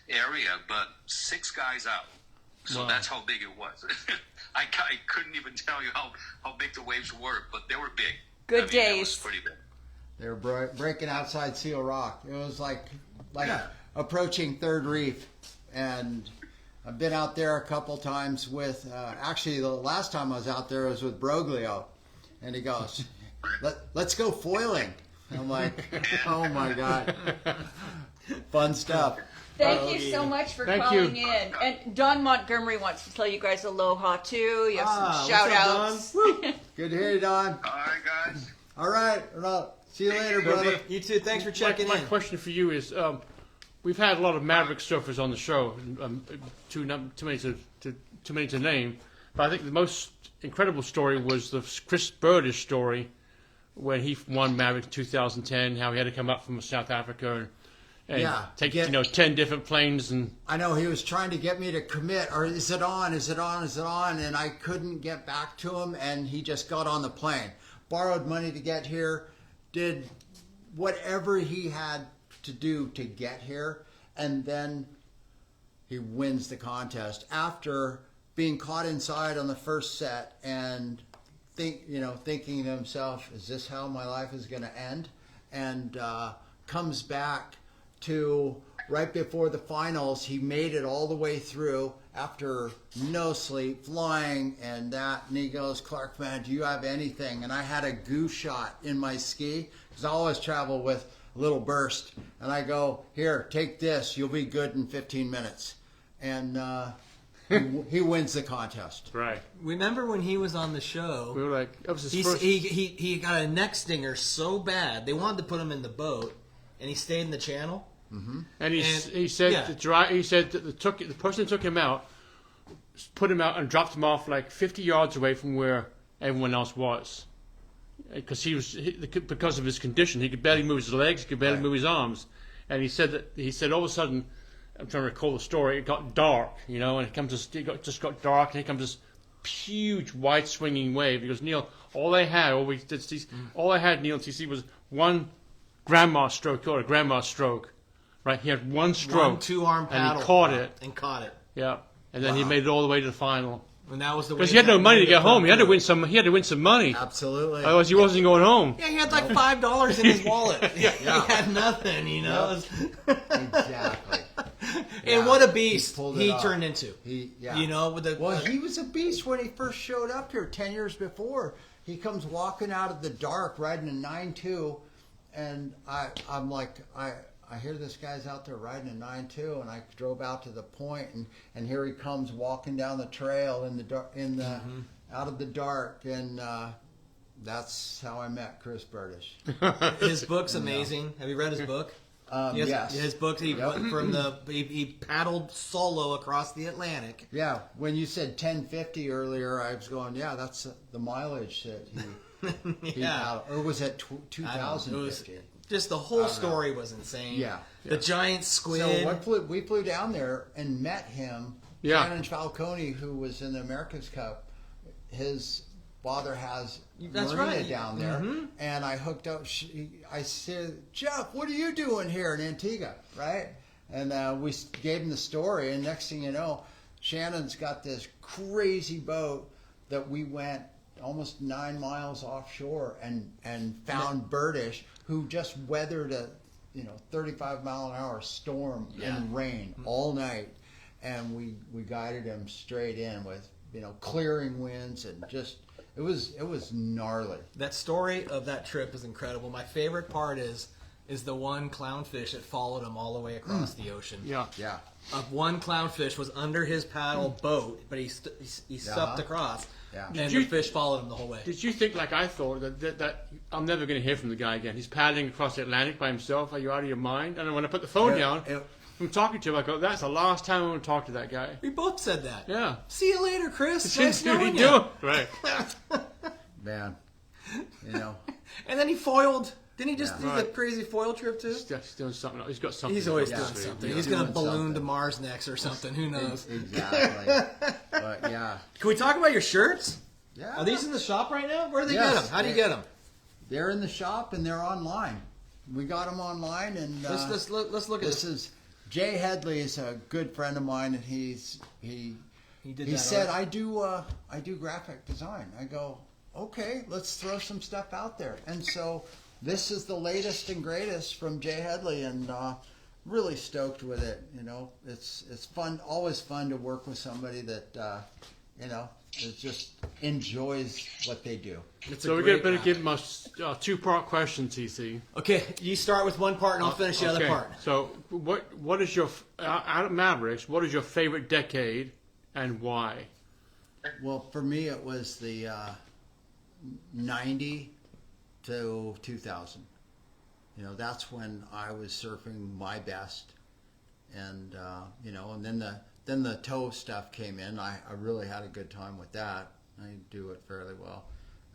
area, but 6 guys out. So Wow. that's how big it was. I couldn't even tell you how big the waves were, but they were big. Good It was days. pretty big. They were breaking outside Seal Rock. It was like approaching Third Reef, and I've been out there a couple times with. Actually, the last time I was out there was with Broglio, and he goes, "Let's go foiling." I'm like, "Oh my god, fun stuff." Thank you so much for Thank calling you. in. And Don Montgomery wants to tell you guys aloha too. You have some what's shout up, outs. Good to hear you, Don. All right, guys. All right, well, see you later, brother. You too. Thanks for checking my in. question for you is, we've had a lot of Maverick surfers on the show, too many to name. But I think the most incredible story was the Chris Burdish story, when he won Mavericks in 2010. How he had to come up from South Africa and Yeah, take get- 10 different planes and. I know he was trying to get me to commit, or is it on, and I couldn't get back to him, and he just got on the plane. Borrowed money to get here, did whatever he had to do to get here, and then he wins the contest after being caught inside on the first set and thinking to himself, is this how my life is going to end? And comes back to right before the finals. He made it all the way through after no sleep, flying and that. And he goes, "Clark, man, do you have anything?" And I had a goose shot in my ski, because I always travel with a little burst. And I go, "Here, take this. You'll be good in 15 minutes." And he wins the contest. Right. Remember when he was on the show? We were like, that was his He, first. he got a neck stinger so bad they wanted to put him in the boat, and he stayed in the channel. And he And- said yeah. he said that the person that took him out put him out and dropped him off like 50 yards away from where everyone else was, because because of his condition, he could barely move his legs, he could barely move his arms, and he said all of a sudden, I'm trying to recall the story, it got dark, and it just got dark, and here comes this huge wide swinging wave. He goes, "Neil, all I had, Neil, to see was one grandma stroke. Right, he had one stroke, 1 2-arm and paddle, he caught it. and caught it. Yeah, and then he Wow. made it all the way to the final. And that was the Because way he had no that money to made get it home. He had to through. win some. He had to win some money. Absolutely. Otherwise, he wasn't going home. Yeah, he had like $5 in his wallet. Yeah. He had nothing, you know. Exactly. And Yeah. what a He beast pulled it he off. turned into. You know, with the Well, he was a beast when he first showed up here 10 years before. He comes walking out of the dark riding a 9.2, and I'm like, I hear this guy's out there riding a 9.2, and I drove out to the point, and here he comes walking down the trail out of the dark, and that's how I met Chris Burdish. his book's amazing. Have you read his book? Yes. His book. He Yep. he paddled solo across the Atlantic. Yeah, when you said 1050 earlier, I was going, yeah, that's the mileage that he Yeah. paddled. Or was it I don't know. 2050? Just the whole story was insane. Yeah. The giant squid. So we flew down there and met him. Yeah. Shannon Falcone, who was in the America's Cup, his father has That's marina right. down there, and I hooked up. I said, "Jeff, what are you doing here in Antigua?" Right? And we gave him the story, and next thing you know, Shannon's got this crazy boat that we went almost 9 miles offshore and found Burdish, who just weathered a 35-mile-an-hour storm and rain all night, and we guided him straight in with clearing winds, and just It was gnarly. That story of that trip is incredible. My favorite part is the one clownfish that followed him all the way across the ocean. Yeah. Yeah. One clownfish was under his paddle boat, but he stepped across, Yeah. and the fish followed him the whole way. Did you think, like I thought, that I'm never going to hear from the guy again? He's paddling across the Atlantic by himself. Are you out of your mind? And when I put the phone down, I'm talking to him. I go, "That's the last time I'm going to talk to that guy." We both said that. Yeah. See you later, Chris. Nice Nice knowing do. you. Right. Man. You know. And then he foiled. Didn't he just do the Right. crazy foil trip too? He's doing something. He's got something. He's always Yeah. doing something. Yeah. He's going to Doing balloon to something. Mars next or something. Who knows? Exactly. But yeah. Can we talk about your shirts? Yeah. Are these in the shop right now? Where do they Yes. get them? How do you get them? They're in the shop and they're online. We got them online, and Let's look at this this. is Jay Headley is a good friend of mine, and he did said I do graphic design. I go, okay, let's throw some stuff out there, and so this is the latest and greatest from Jay Headley, and really stoked with it. You know, it's fun, always fun to work with somebody that you know just enjoys what they do. So we're going to give him a two-part question, TC. Okay, you start with one part and I'll finish the other Okay. part. So what is your out of Mavericks? What is your favorite decade and why? Well, for me, it was the 90 to 2000. You know, that's when I was surfing my best, and you know, and then the toe stuff came in. I really had a good time with that. I do it fairly well,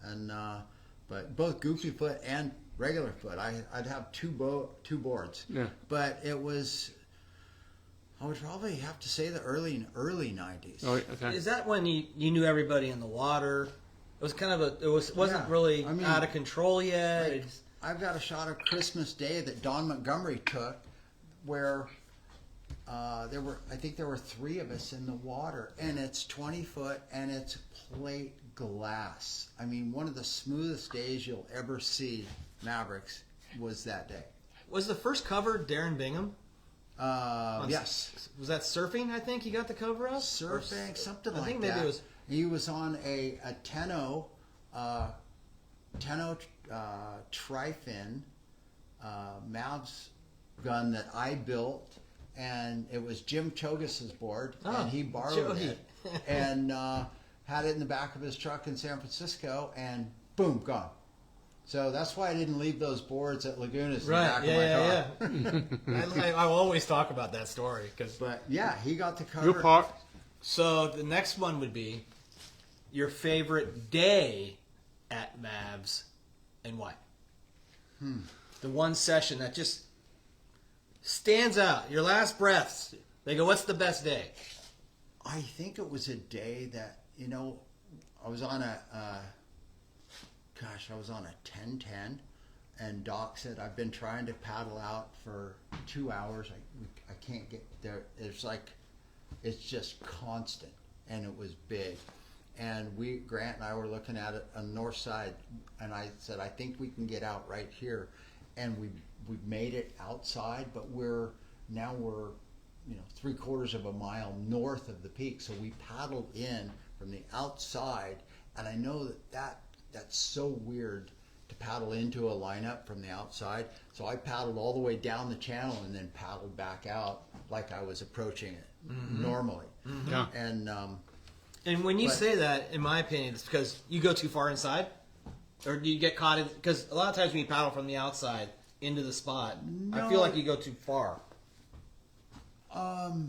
and but both goofy foot and regular foot, I'd have two boards. Yeah. But it was, I would probably have to say the early 90s. Oh, okay. Is that when you knew everybody in the water? It was kind of wasn't Yeah. really I mean, out of control yet. Like, I've got a shot of Christmas Day that Don Montgomery took, where I think there were 3 of us in the water, and it's 20 foot and it's plate glass. I mean, one of the smoothest days you'll ever see Mavericks was that day. Was the first cover Darren Bingham? Yes, Was that surfing? I think he got the cover up. surfing, something I like think that. maybe it was. He was on a Tenno Trifin Mavs gun that I built, and it was Jim Chogas's board, and he borrowed Joey. it and had it in the back of his truck in San Francisco, and boom, gone. So that's why I didn't leave those boards at Lagunas in the back of my car. I always talk about that story because. But yeah, he got the cover. Your part. So the next one would be your favorite day at Mavs and why. The one session that just stands out. Your last breaths. They go, "What's the best day?" I think it was a day that, you know, I was on a 10-10, and Doc said, I've been trying to paddle out for 2 hours. I can't get there. It's just constant, and it was big. And Grant and I were looking at it on the north side, and I said, I think we can get out right here. And we've made it outside, but we're 3/4 of a mile north of the peak. So we paddled in from the outside, and I know that's so weird to paddle into a lineup from the outside. So I paddled all the way down the channel and then paddled back out like I was approaching it normally. Yeah. And when you say that, in my opinion, it's because you go too far inside, or do you get caught in? Because a lot of times when you paddle from the outside into the spot, I feel like you go too far.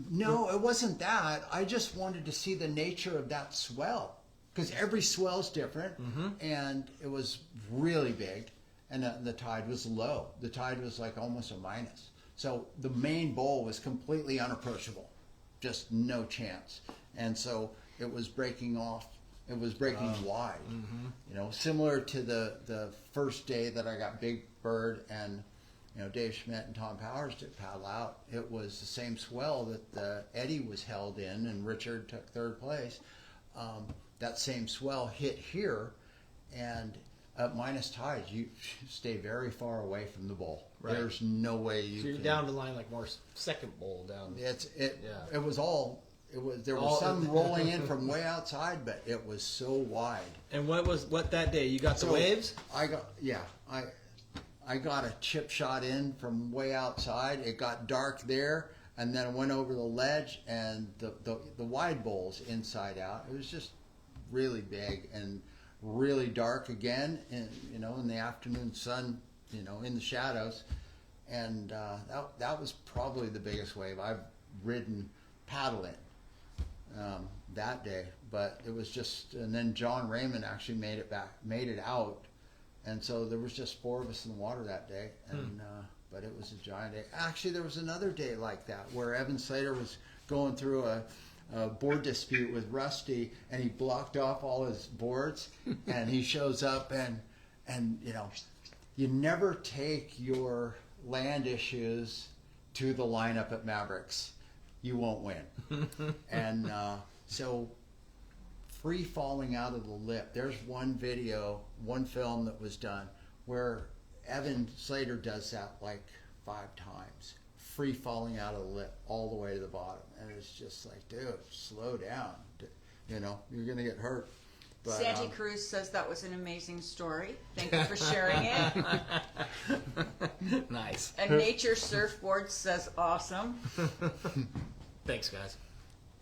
No, it wasn't that. I just wanted to see the nature of that swell, because every swell's different, and it was really big, and the tide was low. The tide was like almost a minus. So the main bowl was completely unapproachable, just no chance. And so it was breaking off. It was breaking wide. You know, similar to the first day that I got Big Bird and, you know, Dave Schmidt and Tom Powers to paddle out. It was the same swell that Eddie was held in, and Richard took 3rd place. That same swell hit here, and at minus tides, you stay very far away from the bowl. Right. There's no way you So you're can. down the line like more second bowl down. It was all there was some rolling in from way outside, but it was so wide. And what that day? You got the waves? I got a chip shot in from way outside. It got dark there, and then I went over the ledge, and the wide bowls inside out. It was just really big and really dark again, and in the afternoon sun, in the shadows, and that was probably the biggest wave I've ridden paddling that day. But it was just, and then John Raymond actually made it out, and so there was just 4 of us in the water that day, and but it was a giant day. Actually, there was another day like that where Evan Slater was going through a board dispute with Rusty, and he blocked off all his boards, and he shows up, and you never take your land issues to the lineup at Mavericks. You won't win. And so free falling out of the lip. There's one film that was done where Evan Slater does that like 5 times. Free falling out of the lip all the way to the bottom. And it's just like, dude, slow down. You're going to get hurt. But, Sandy Cruz says that was an amazing story. Thank you for sharing it. Nice. And Nature Surfboard says awesome. Thanks, guys.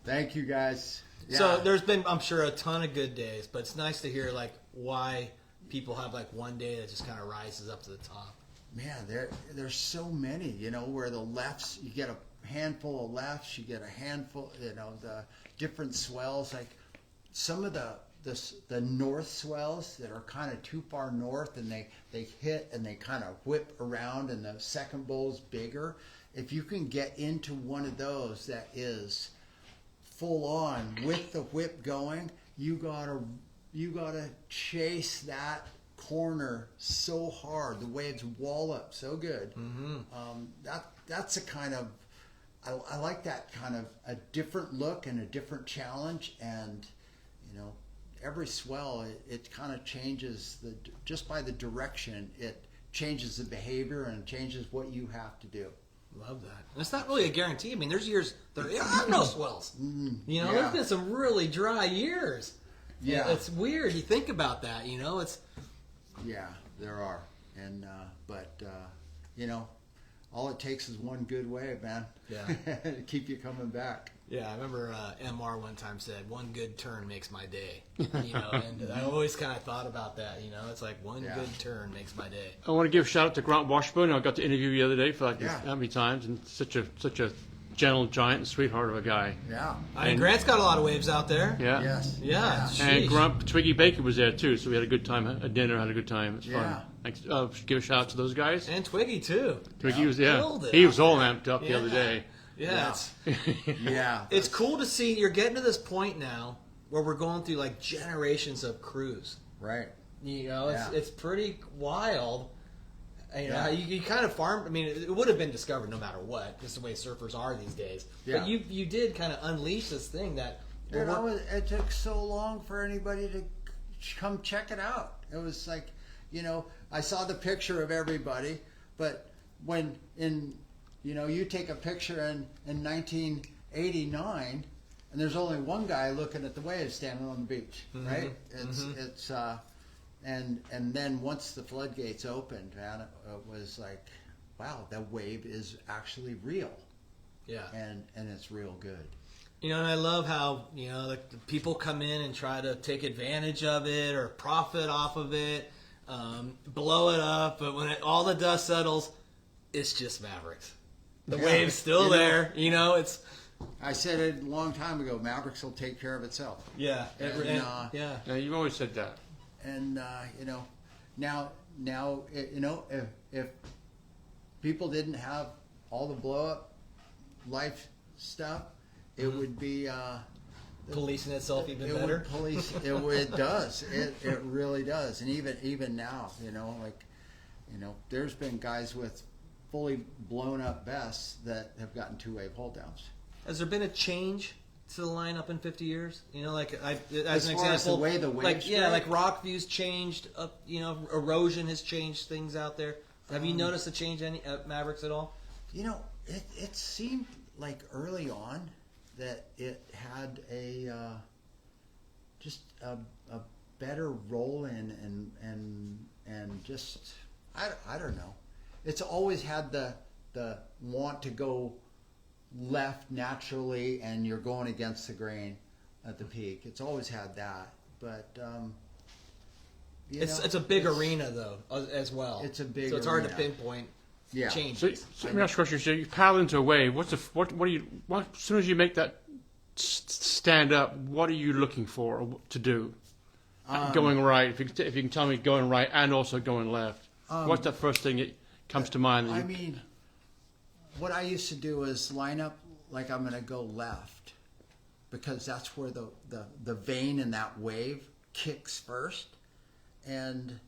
Thank you, guys. Yeah. So there's been, I'm sure, a ton of good days, but it's nice to hear like why people have like one day that just kind of rises up to the top. Man, there's so many, where the lefts, you get a handful of lefts, you get a handful, the different swells, like some of the north swells that are kind of too far north, and they hit and they kind of whip around, and the second bowl's bigger. If you can get into one of those that is full on with the whip going, you gotta chase that corner so hard. The waves wall up so good. That's a kind of, I like that kind of a different look and a different challenge. And every swell, it kind of changes just by the direction, it changes the behavior and changes what you have to do. Love that. And it's not really a guarantee. I mean, there's years there are no swells. There's been some really dry years. Yeah, it's weird. You think about that. It's. Yeah, there are, and but all it takes is one good wave, man. Yeah, to keep you coming back. Yeah, I remember MR one time said, "One good turn makes my day." And I always kind of thought about that. It's like one good turn makes my day. I want to give a shout out to Grant Washburn. I got to interview the other day for like how many times, and such a gentle giant and sweetheart of a guy. Yeah. I mean, Grant's got a lot of waves out there. Yeah. Yes. Yeah. And Grump, Twiggy Baker was there too, so we had a good time at dinner. Had a good time. It was fun. Thanks. Give a shout out to those guys. And Twiggy too. Twiggy was there. Killed it He was all there. amped up the other day. Yeah. Yeah. It's cool to see you're getting to this point now where we're going through like generations of crews. Right. It's pretty wild. You kind of farm. I mean, it would have been discovered no matter what, just the way surfers are these days. Yeah. But you did kind of unleash this thing that. It took so long for anybody to come check it out. It was like, I saw the picture of everybody, but when you take a picture in 1989, and there's only one guy looking at the waves standing on the beach, right? It's and then once the floodgates opened, man, it was like, wow, that wave is actually real. Yeah. And it's real good. And I love how, the people come in and try to take advantage of it or profit off of it, blow it up, but when all the dust settles, it's just Mavericks. The wave's still there, it's... I said it a long time ago, Mavericks will take care of itself. Yeah. Yeah, you've always said that. And now if people didn't have all the blow up life stuff, it would be policing itself even better. It does. It really does. And even now, there's been guys with fully blown up vests that have gotten 2-wave hold downs. Has there been a change to the lineup in 50 years? As an example, as the way the waves like Rockview's changed up, erosion has changed things out there. Have you noticed a change at Mavericks at all? It seemed like early on that it had just a better roll in and just I don't know. It's always had the want to go left naturally, and you're going against the grain at the peak. It's always had that, but It's a big arena though as well. It's a big so it's hard to arena. pinpoint. Yeah. Change. So let me ask you a question. So you paddle into a wave. What do you? As soon as you make that stand up, what are you looking for to do? Going right. If you can tell me going right and also going left. What's the first thing that comes to mind? I mean, what I used to do is line up like I'm going to go left, because that's where the vein in that wave kicks first. And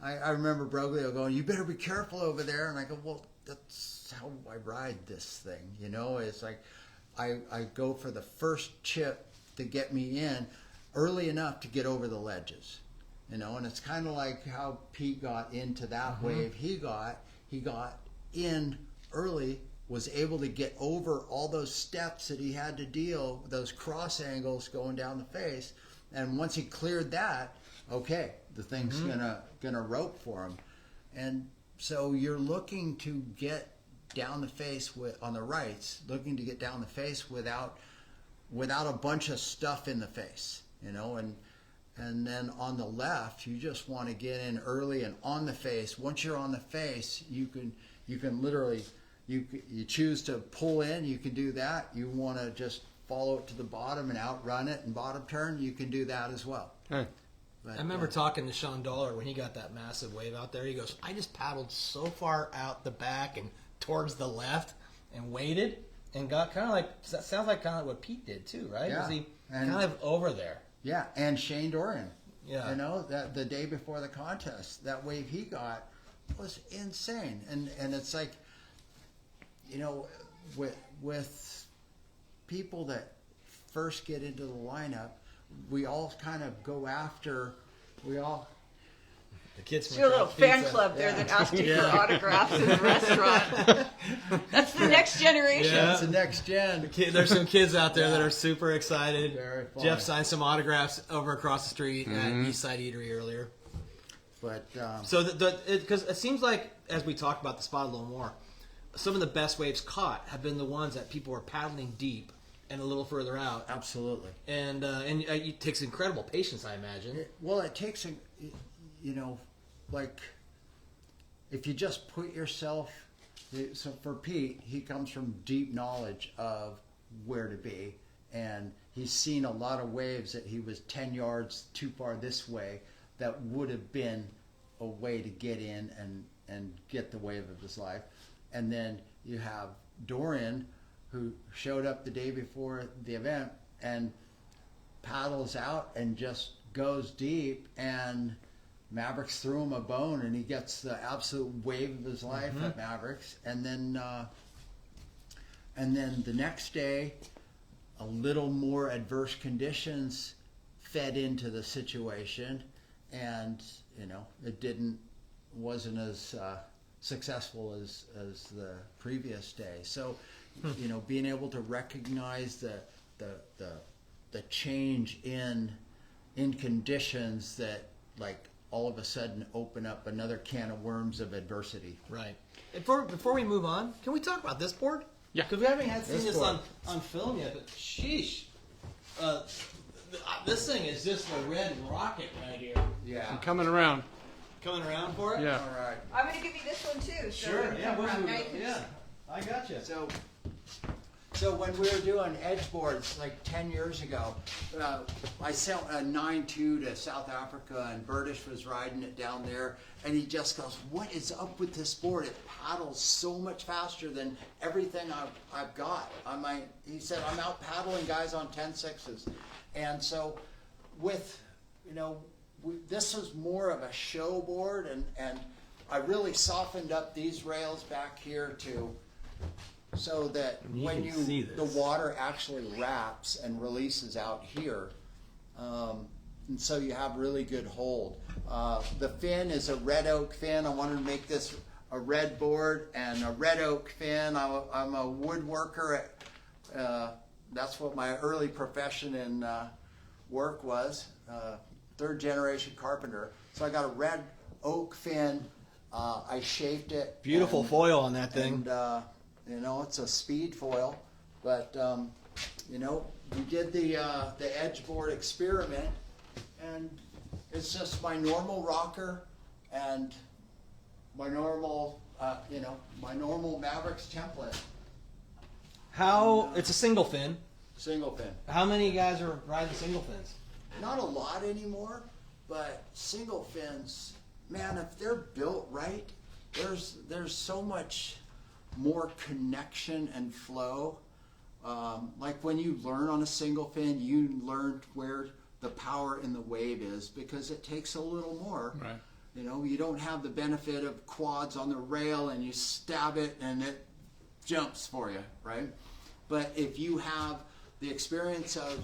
I remember Broglio going, "You better be careful over there." And I go, "Well, that's how I ride this thing, you know." It's like I go for the first chip to get me in early enough to get over the ledges, you know. And it's kind of like how Pete got into that wave. He got in early, was able to get over all those steps that he had to deal, those cross angles going down the face. And once he cleared that, okay, the thing's gonna rope for him. And so you're looking to get down the face on the rights, looking to get down the face without a bunch of stuff in the face, you know. And then on the left, you just want to get in early and on the face. Once you're on the face, you can literally, you choose to pull in, you can do that. You want to just follow it to the bottom and outrun it and bottom turn, you can do that as well. Okay. But, I remember talking to Sean Dollar when he got that massive wave out there. He goes, "I just paddled so far out the back and towards the left and waited and got kind of like, that sounds like kind of what Pete did too, right? Yeah. Was he And- kind of over there?" Yeah, and Shane Dorian. Yeah. You know, that the day before the contest, that wave he got was insane. And it's like, you know, with people that first get into the lineup, we all kind of go after, The kids from Your little fan Pizza. club there Yeah. that asked you Yeah. for autographs in the restaurant. That's the next generation. Yeah. that's the next gen. There's some kids out there that Yeah. are super excited. Very fun. Jeff signed some autographs over across the street at Eastside Eatery earlier. But So because it seems like, as we talk about the spot a little more, some of the best waves caught have been the ones that people are paddling deep and a little further out, absolutely. and it takes incredible patience, I imagine. It takes you know, like, if you just put yourself, so for Pete, he comes from deep knowledge of where to be, and he's seen a lot of waves that he was 10 yards too far this way that would have been a way to get in and get the wave of his life. And then you have Dorian, who showed up the day before the event and paddles out and just goes deep, and Mavericks threw him a bone, and he gets the absolute wave of his life at Mavericks. And then the next day, a little more adverse conditions fed into the situation, and you know, it wasn't as successful as the previous day. So, you know, being able to recognize the change in conditions that, like, all of a sudden open up another can of worms of adversity. Right. Before we move on, can we talk about this board? Yeah. Because we haven't seen This this board. on film yet, but sheesh. This thing is just a red rocket right here. Yeah. I'm coming around. Coming around for it? Yeah. All right. I'm going to give you this one too. So Sure. you Yeah, can come around. Now you can yeah. I got you. So when we were doing edge boards like 10 years ago, I sent a 9.2 to South Africa, and Burdish was riding it down there, and he just goes, "What is up with this board? It paddles so much faster than everything I've got." He said, "I'm out paddling guys on 10.6s." And so with, you know, this was more of a show board, and I really softened up these rails back here too, so that You when can see the this. water actually wraps and releases out here, and so you have really good hold. The fin is a red oak fin. I wanted to make this a red board and a red oak fin. I'm a woodworker that's what my early profession in work was. Third generation carpenter. So I got a red oak fin. I shaped it. Beautiful foil on that thing. And it's a speed foil, but we did the edge board experiment, and it's just my normal rocker and my normal Mavericks template. It's a single fin. Single fin. How many guys are riding single fins? Not a lot anymore, but single fins, man, if they're built right, there's so much more connection and flow. Like when you learn on a single fin, you learn where the power in the wave is, because it takes a little more. Right. You don't have the benefit of quads on the rail and you stab it and it jumps for you, right? But if you have the experience of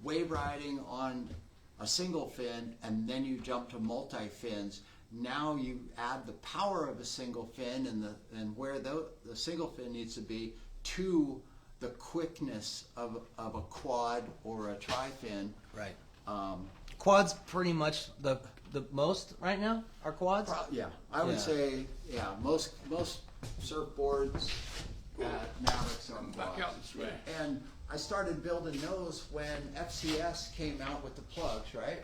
wave riding on a single fin and then you jump to multi-fins, now you add the power of a single fin and where the single fin needs to be to the quickness of a quad or a tri-fin. Right. Quads pretty much the most right now are quads. I would say most surfboards at Mavericks are Back quads. out this way. And I started building those when FCS came out with the plugs, right?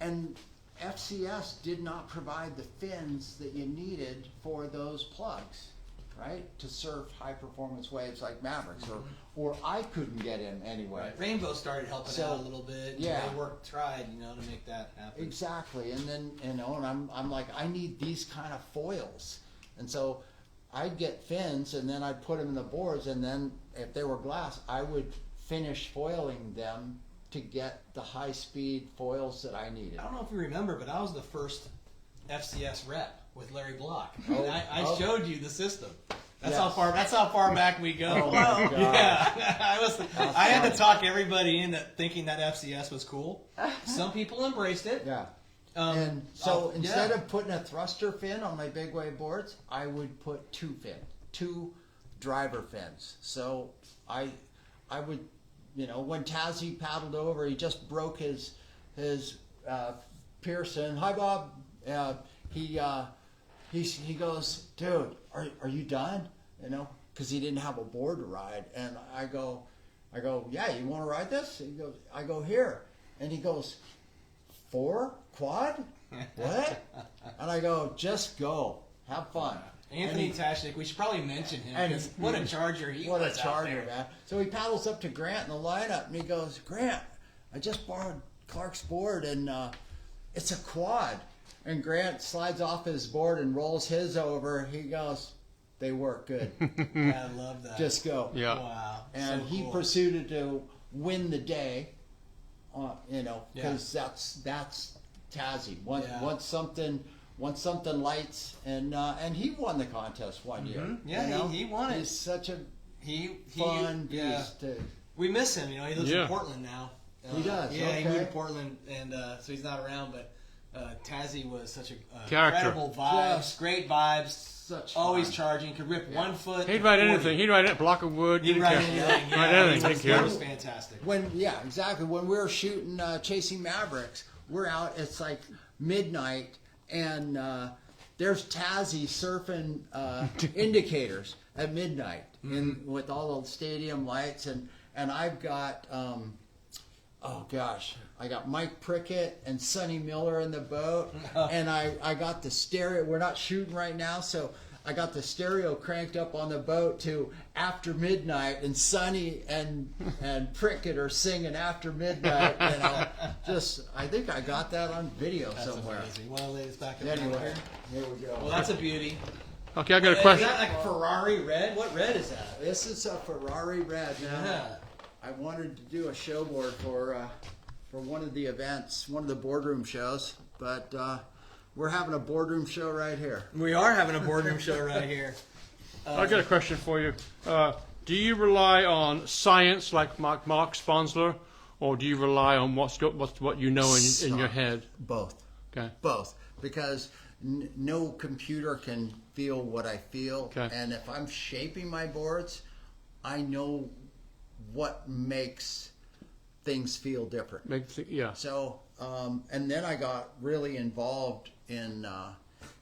And FCS did not provide the fins that you needed for those plugs, right? To surf high performance waves like Mavericks, or I couldn't get in anyway. Right. Rainbow started helping out a little bit. Yeah. They tried to make that happen. Exactly. And then, and I'm like, I need these kind of foils. And so I'd get fins and then I'd put them in the boards, and then if they were glass, I would finish foiling them to get the high speed foils that I needed. I don't know if you remember, but I was the first FCS rep with Larry Block. Oh, And I showed you the system. That's Yes. how far back we go. Oh my God. Yeah, I had to talk everybody into thinking that FCS was cool. Some people embraced it. Yeah. And so instead of putting a thruster fin on my big wave boards, I would put two driver fins. So I would, when Tazzy paddled over, he just broke his Pearson. Hi, Bob. He goes, dude, are you done? Because he didn't have a board to ride. And I go, yeah, you want to ride this? He goes, I go, here. And he goes, 4 quad? What? And I go, just go. Have fun. Anthony Tashnik, we should probably mention him. And Because what a charger he What a was out charger, there. man. So he paddles up to Grant in the lineup, and he goes, Grant, I just borrowed Clark's board, and it's a quad. And Grant slides off his board and rolls his over. He goes, they work good. Yeah, I love that. Just go. Yeah. Wow. And so he cool. proceeded to win the day, because that's Tazzy. Once something lights, and he won the contest one year. Yeah, he won it. He's such a He fun yeah. beast. We miss him. He lives in Portland now. He does, Yeah, he okay. moved to Portland, and so he's not around. But Tazzy was such a Character. incredible vibes, Just great vibes. such Always fun. charging. Could rip 1 foot. He'd to ride 40. anything. He'd ride a block of wood. He'd didn't ride care. anything. Yeah, Ride anything. He Didn't care. was fantastic. Exactly. When we were shooting Chasing Mavericks, we're out. It's like midnight, and there's Tazzy surfing indicators at midnight, with all the stadium lights, and I've got I got Mike Prickett and Sonny Miller in the boat, and I got the stereo. We're not shooting right now, so I got the stereo cranked up on the boat to After Midnight, and Sonny and Prickett are singing After Midnight. I think I got that on video That's somewhere. amazing. You want to lay this back up Anyway, here? here we go. Well, that's a beauty. Okay, I got a Is question. that like Ferrari red? What red is that? This is a Ferrari red. Now, Yeah. I wanted to do a show board for one of the events, one of the boardroom shows, but we're having a boardroom show right here. We are having a boardroom show right here. I got a question for you. Do you rely on science like Mark Sponsler, or do you rely on what you know in your head? Both. Okay. Both. Because no computer can feel what I feel. Okay. And if I'm shaping my boards, I know what makes things feel different. Yeah. So, and then I got really involved in,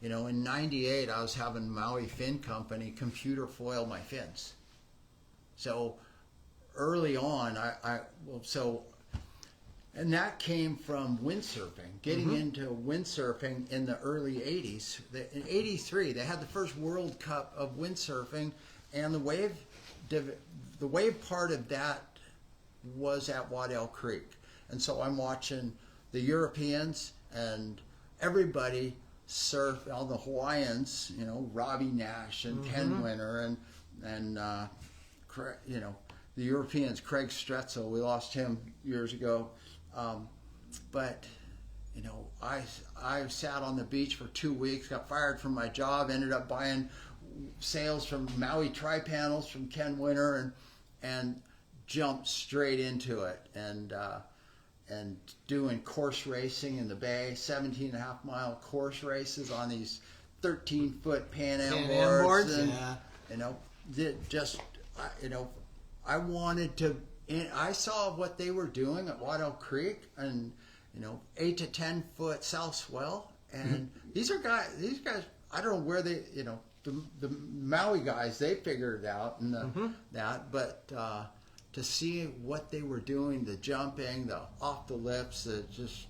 in '98, I was having Maui Fin Company computer foil my fins. So early on, and that came from windsurfing, getting into windsurfing in the early 80s. In '83, they had the first World Cup of windsurfing, and the wave part of that was at Waddell Creek. And so I'm watching the Europeans and everybody surf, all the Hawaiians, Robbie Nash and Ken Winter and the Europeans, Craig Stretzel, we lost him years ago. But I sat on the beach for 2 weeks, got fired from my job, ended up buying sails from Maui Tri-Panels from Ken Winter and jumped straight into it and doing course racing in the bay, 17.5-mile course races on these 13-foot Pan Am boards. And, I wanted to. I saw what they were doing at Waddell Creek, and 8 to 10 foot south swell, and these guys. I don't know where they, the Maui guys, they figured it out and but to see what they were doing, the jumping, the off the lips, this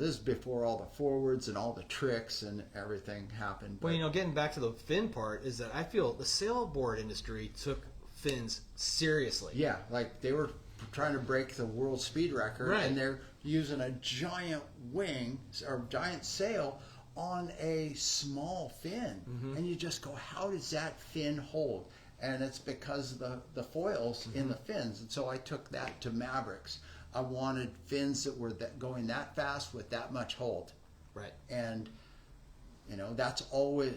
is before all the forwards and all the tricks and everything happened. Well, getting back to the fin part, is that I feel the sailboard industry took fins seriously. Yeah, like they were trying to break the world speed record, and they're using a giant wing or giant sail on a small fin, and you just go, how does that fin hold? And it's because of the foils in the fins. And so I took that to Mavericks. I wanted fins that were going that fast with that much hold. Right. And that's always,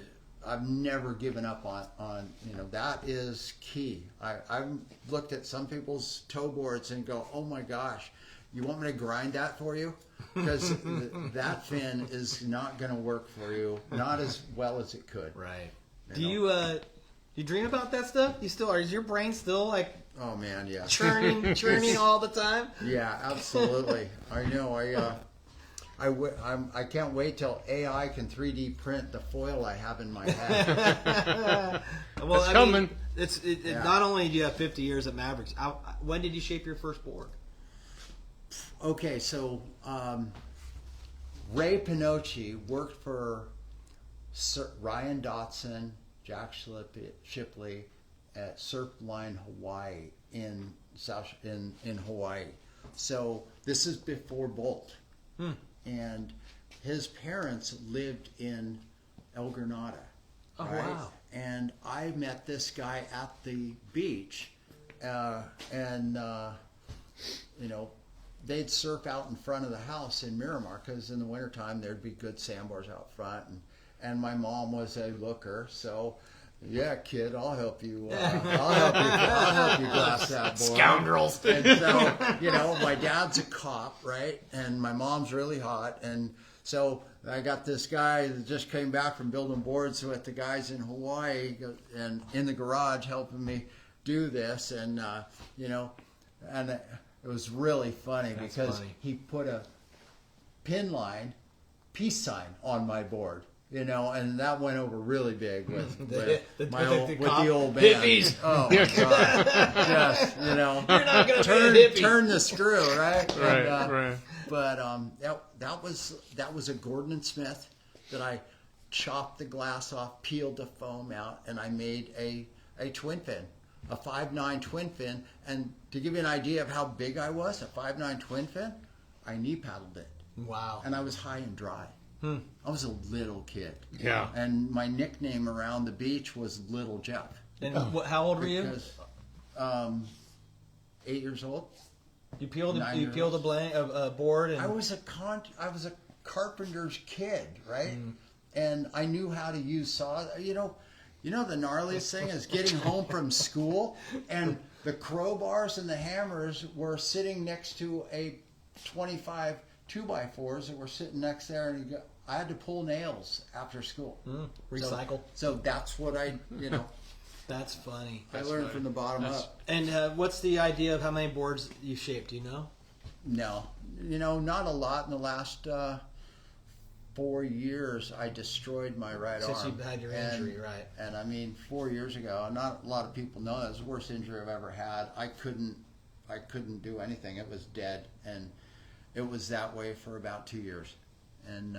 I've never given up on that is key. I've looked at some people's tow boards and go, oh my gosh, you want me to grind that for you? Because that fin is not going to work for you, not as well as it could. Right. Do you dream about that stuff? Is your brain still like, oh man, yeah, churning all the time? Yeah, absolutely. I know. I can't wait till AI can 3D print the foil I have in my head. Well, it's coming. Not only do you have 50 years at Mavericks, when did you shape your first board? Okay, so Ray Pinocchi worked for Ryan Dotson, Jack Shipley at Surfline Hawaii in Hawaii. So this is before Bolt. And his parents lived in El Granada. Oh, right? wow. And I met this guy at the beach, they'd surf out in front of the house in Miramar, because in the wintertime there'd be good sandbars out front. And my mom was a looker, so yeah, kid, I'll help you. I'll help you glass that board. Scoundrels. And so, my dad's a cop, right? And my mom's really hot, and so I got this guy that just came back from building boards with the guys in Hawaii, and in the garage helping me do this, and and it was really funny. That's because funny. he put a pin line peace sign on my board. And that went over really big with the old man. Hippies. Oh my God! Just You're not gonna be a hippie. turn the screw, right? Right. But that was a Gordon and Smith that I chopped the glass off, peeled the foam out, and I made a twin fin, a 5.9 twin fin. And to give you an idea of how big I was, a 5.9 twin fin, I knee paddled it. Wow. And I was high and dry. I was a little kid. Yeah. And my nickname around the beach was Little Jeff. And how old were you? Because 8 years old. You peeled a board, and I was a carpenter's kid, right? And I knew how to use saw. The gnarliest thing is getting home from school, and the crowbars and the hammers were sitting next to a 25 2x4s that were sitting next there, and I had to pull nails after school. Recycle. So that's what I, That's funny. I learned from the bottom up. And what's the idea of how many boards you shaped? Do you know? No, not a lot in the last 4 years. I destroyed my right Since arm. you had your injury, right? And I mean, 4 years ago, not a lot of people know that was the worst injury I've ever had. I couldn't do anything. It was dead, and it was that way for about 2 years. And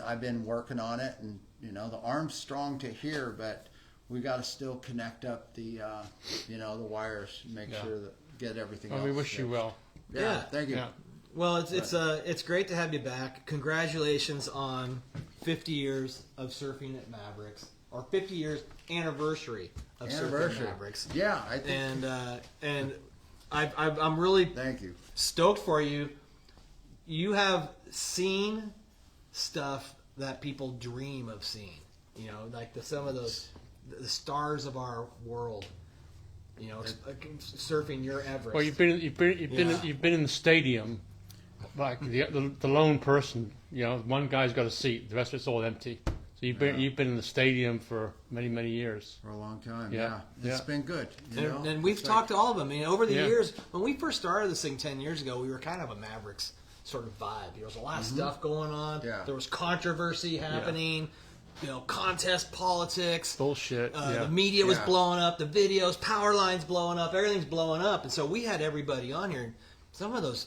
I've been working on it, and the arm's strong to here, but we got to still connect up the the wires, make sure that get everything. Well, else we wish you fixed. well. Yeah. Thank you. Yeah. Well, it's great to have you back. Congratulations on 50 years of surfing at Mavericks, or 50 years anniversary of surfing at Mavericks. Yeah, I think. And I'm really Thank you. stoked for you. You have seen stuff that people dream of seeing. Like some of those the stars of our world. Surfing your Everest. Well, you've been in the stadium, like the lone person. One guy's got a seat, the rest of it's all empty. So you've been in the stadium for many years. For a long time. Yeah. It's been good. And we've talked to all of them. Over the years, when we first started this thing 10 years ago, we were kind of a Mavericks sort of vibe. There was a lot of stuff going on. Yeah. There was controversy happening. Contest politics. Bullshit. The media was blowing up. The videos, power lines blowing up. Everything's blowing up. And so we had everybody on here. Some of those,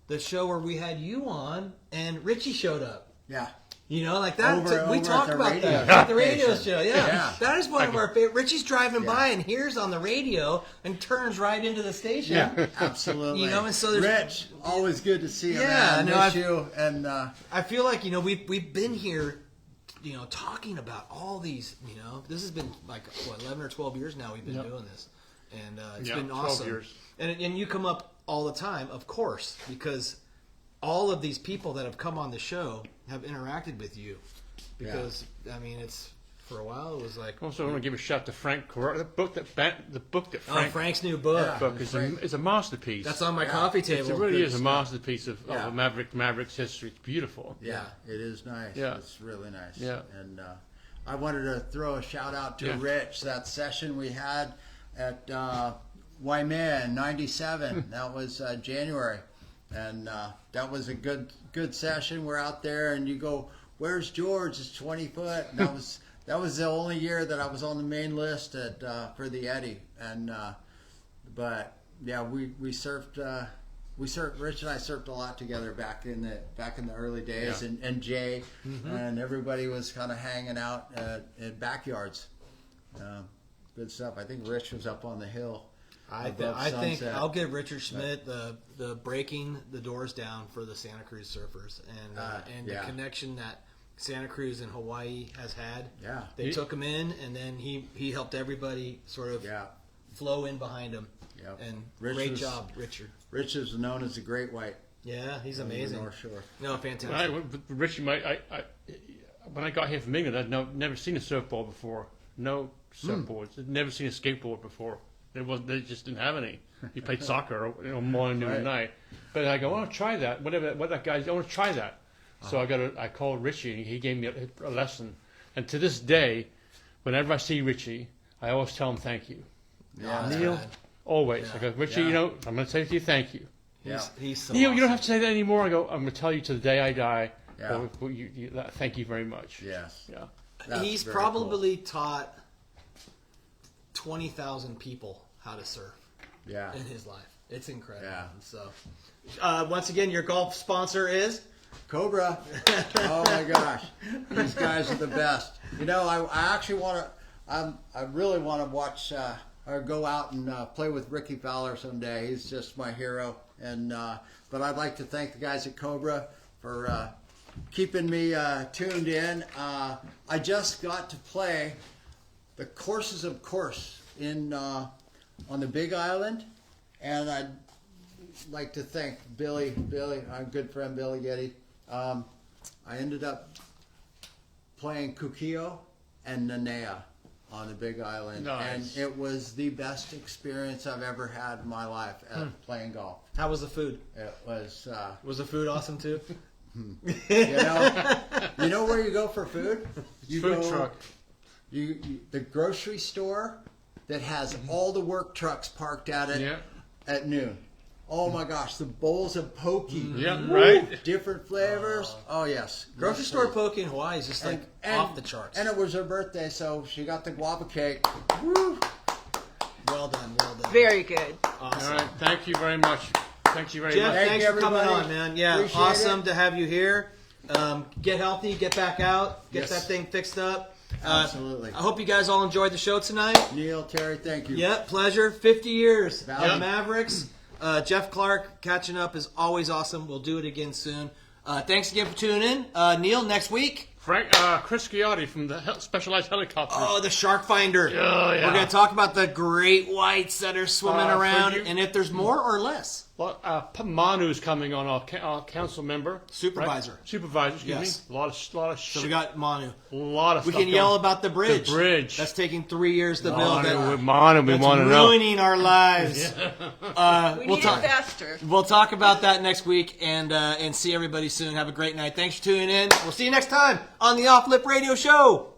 the show where we had you on and Richie showed up. Yeah. Like that. We over talked at the about radio that at the radio station. show. Yeah. That is one of our favorite. Richie's driving by Yeah. and hears on the radio and turns right into the station. Yeah. Absolutely. And so there's Rich, always good to see you, Yeah, man. no, Miss you. And I feel like we've been here, talking about all these. This has been like 11 or 12 years now. We've been doing this, and it's been 12 awesome. years. And you come up all the time, of course, because all of these people that have come on the show have interacted with you. Because it's for a while it was like. Also, I want to give a shout to Frank Correa. The book that Frank Frank's new book. book is a masterpiece. That's on my coffee table. It really is a stuff. masterpiece of Mavericks history. It's beautiful. yeah, it is nice. Yeah. It's really nice. Yeah. And I wanted to throw a shout out to Rich. That session we had at Wyman '97. That was January, and that was a good session. We're out there, and you go, "Where's George? It's 20 foot." And that was the only year that I was on the main list for the Eddie. And but yeah, we surfed. Rich and I surfed a lot together back in the early days, and Jay and everybody was kind of hanging out in backyards. Good stuff. I think Rich was up on the hill. I think I'll give Richard Schmidt the breaking the doors down for the Santa Cruz surfers and the connection that Santa Cruz and Hawaii has had. Yeah. They took him in, and then he helped everybody sort of flow in behind him. Yep. And Rich job, Richard. Rich is known as the Great White. Yeah, he's on the amazing. North Shore. No, fantastic. Richie, when I got here from England, I'd never seen a surfboard before. No surfboards. I'd never seen a skateboard before. They just didn't have any. You played soccer, morning, noon, and night. But I go, I want to try that. What that guy's, I want to try that. So I called Richie, and he gave me a lesson. And to this day, whenever I see Richie, I always tell him thank you. Yeah, Neil, always. I go, Richie, I'm going to say to you thank you. He's so Neil, awesome. you don't have to say that anymore. I go, I'm going to tell you to the day I die. Yeah. Thank you very much. Yes. Yeah. That's He's very probably taught 20,000 people how to surf Yeah. in his life. It's incredible. Yeah. So, once again, your golf sponsor is Cobra. Oh my gosh, these guys are the best. I actually want to. I really want to watch or go out and play with Ricky Fowler someday. He's just my hero. And but I'd like to thank the guys at Cobra for keeping me tuned in. I just got to play the Courses of Course in on the Big Island, and I'd like to thank Billy, our good friend Billy Getty. I ended up playing Kukio and Nanea on the Big Island, Nice. and it was the best experience I've ever had in my life at playing golf. how was the food? It was, Was the food awesome too? you know where you go for food? You Food go truck. The grocery store that has all the work trucks parked at it at noon. Oh my gosh, the bowls of poke. Yeah, right. Different flavors. Oh yes. Grocery store poke in Hawaii is just like off the charts. And it was her birthday, so she got the guava cake. Woo! Well done, well done. Very good. Awesome. All right. Thank you very much. Thank you very Jeff, much. thanks for coming everybody. on, man. Yeah, Appreciate awesome it. to have you here. Get healthy, get back out, get Yes. that thing fixed up. Absolutely. I hope you guys all enjoyed the show tonight. Neil, Terry, thank you. Yep, pleasure. 50 years Value. of Mavericks. Jeff Clark catching up is always awesome. We'll do it again soon. Thanks again for tuning in. Neil, next week. Chris Giotti from the Specialized Helicopters. Oh, the Shark Finder. Oh, yeah. We're going to talk about the great whites that are swimming For around you- and if there's more or less. Well, Manu's coming on, our council member. Supervisor. Right? Supervisor, excuse Yes. me. A lot of So shit. we got Manu. A lot of We stuff can yell going. about the bridge. The bridge. That's taking 3 years to build. Manu, we That's want to know. ruining our lives. We We'll need talk. it faster. We'll talk about that next week and see everybody soon. Have a great night. Thanks for tuning in. We'll see you next time on the Off Lip Radio Show.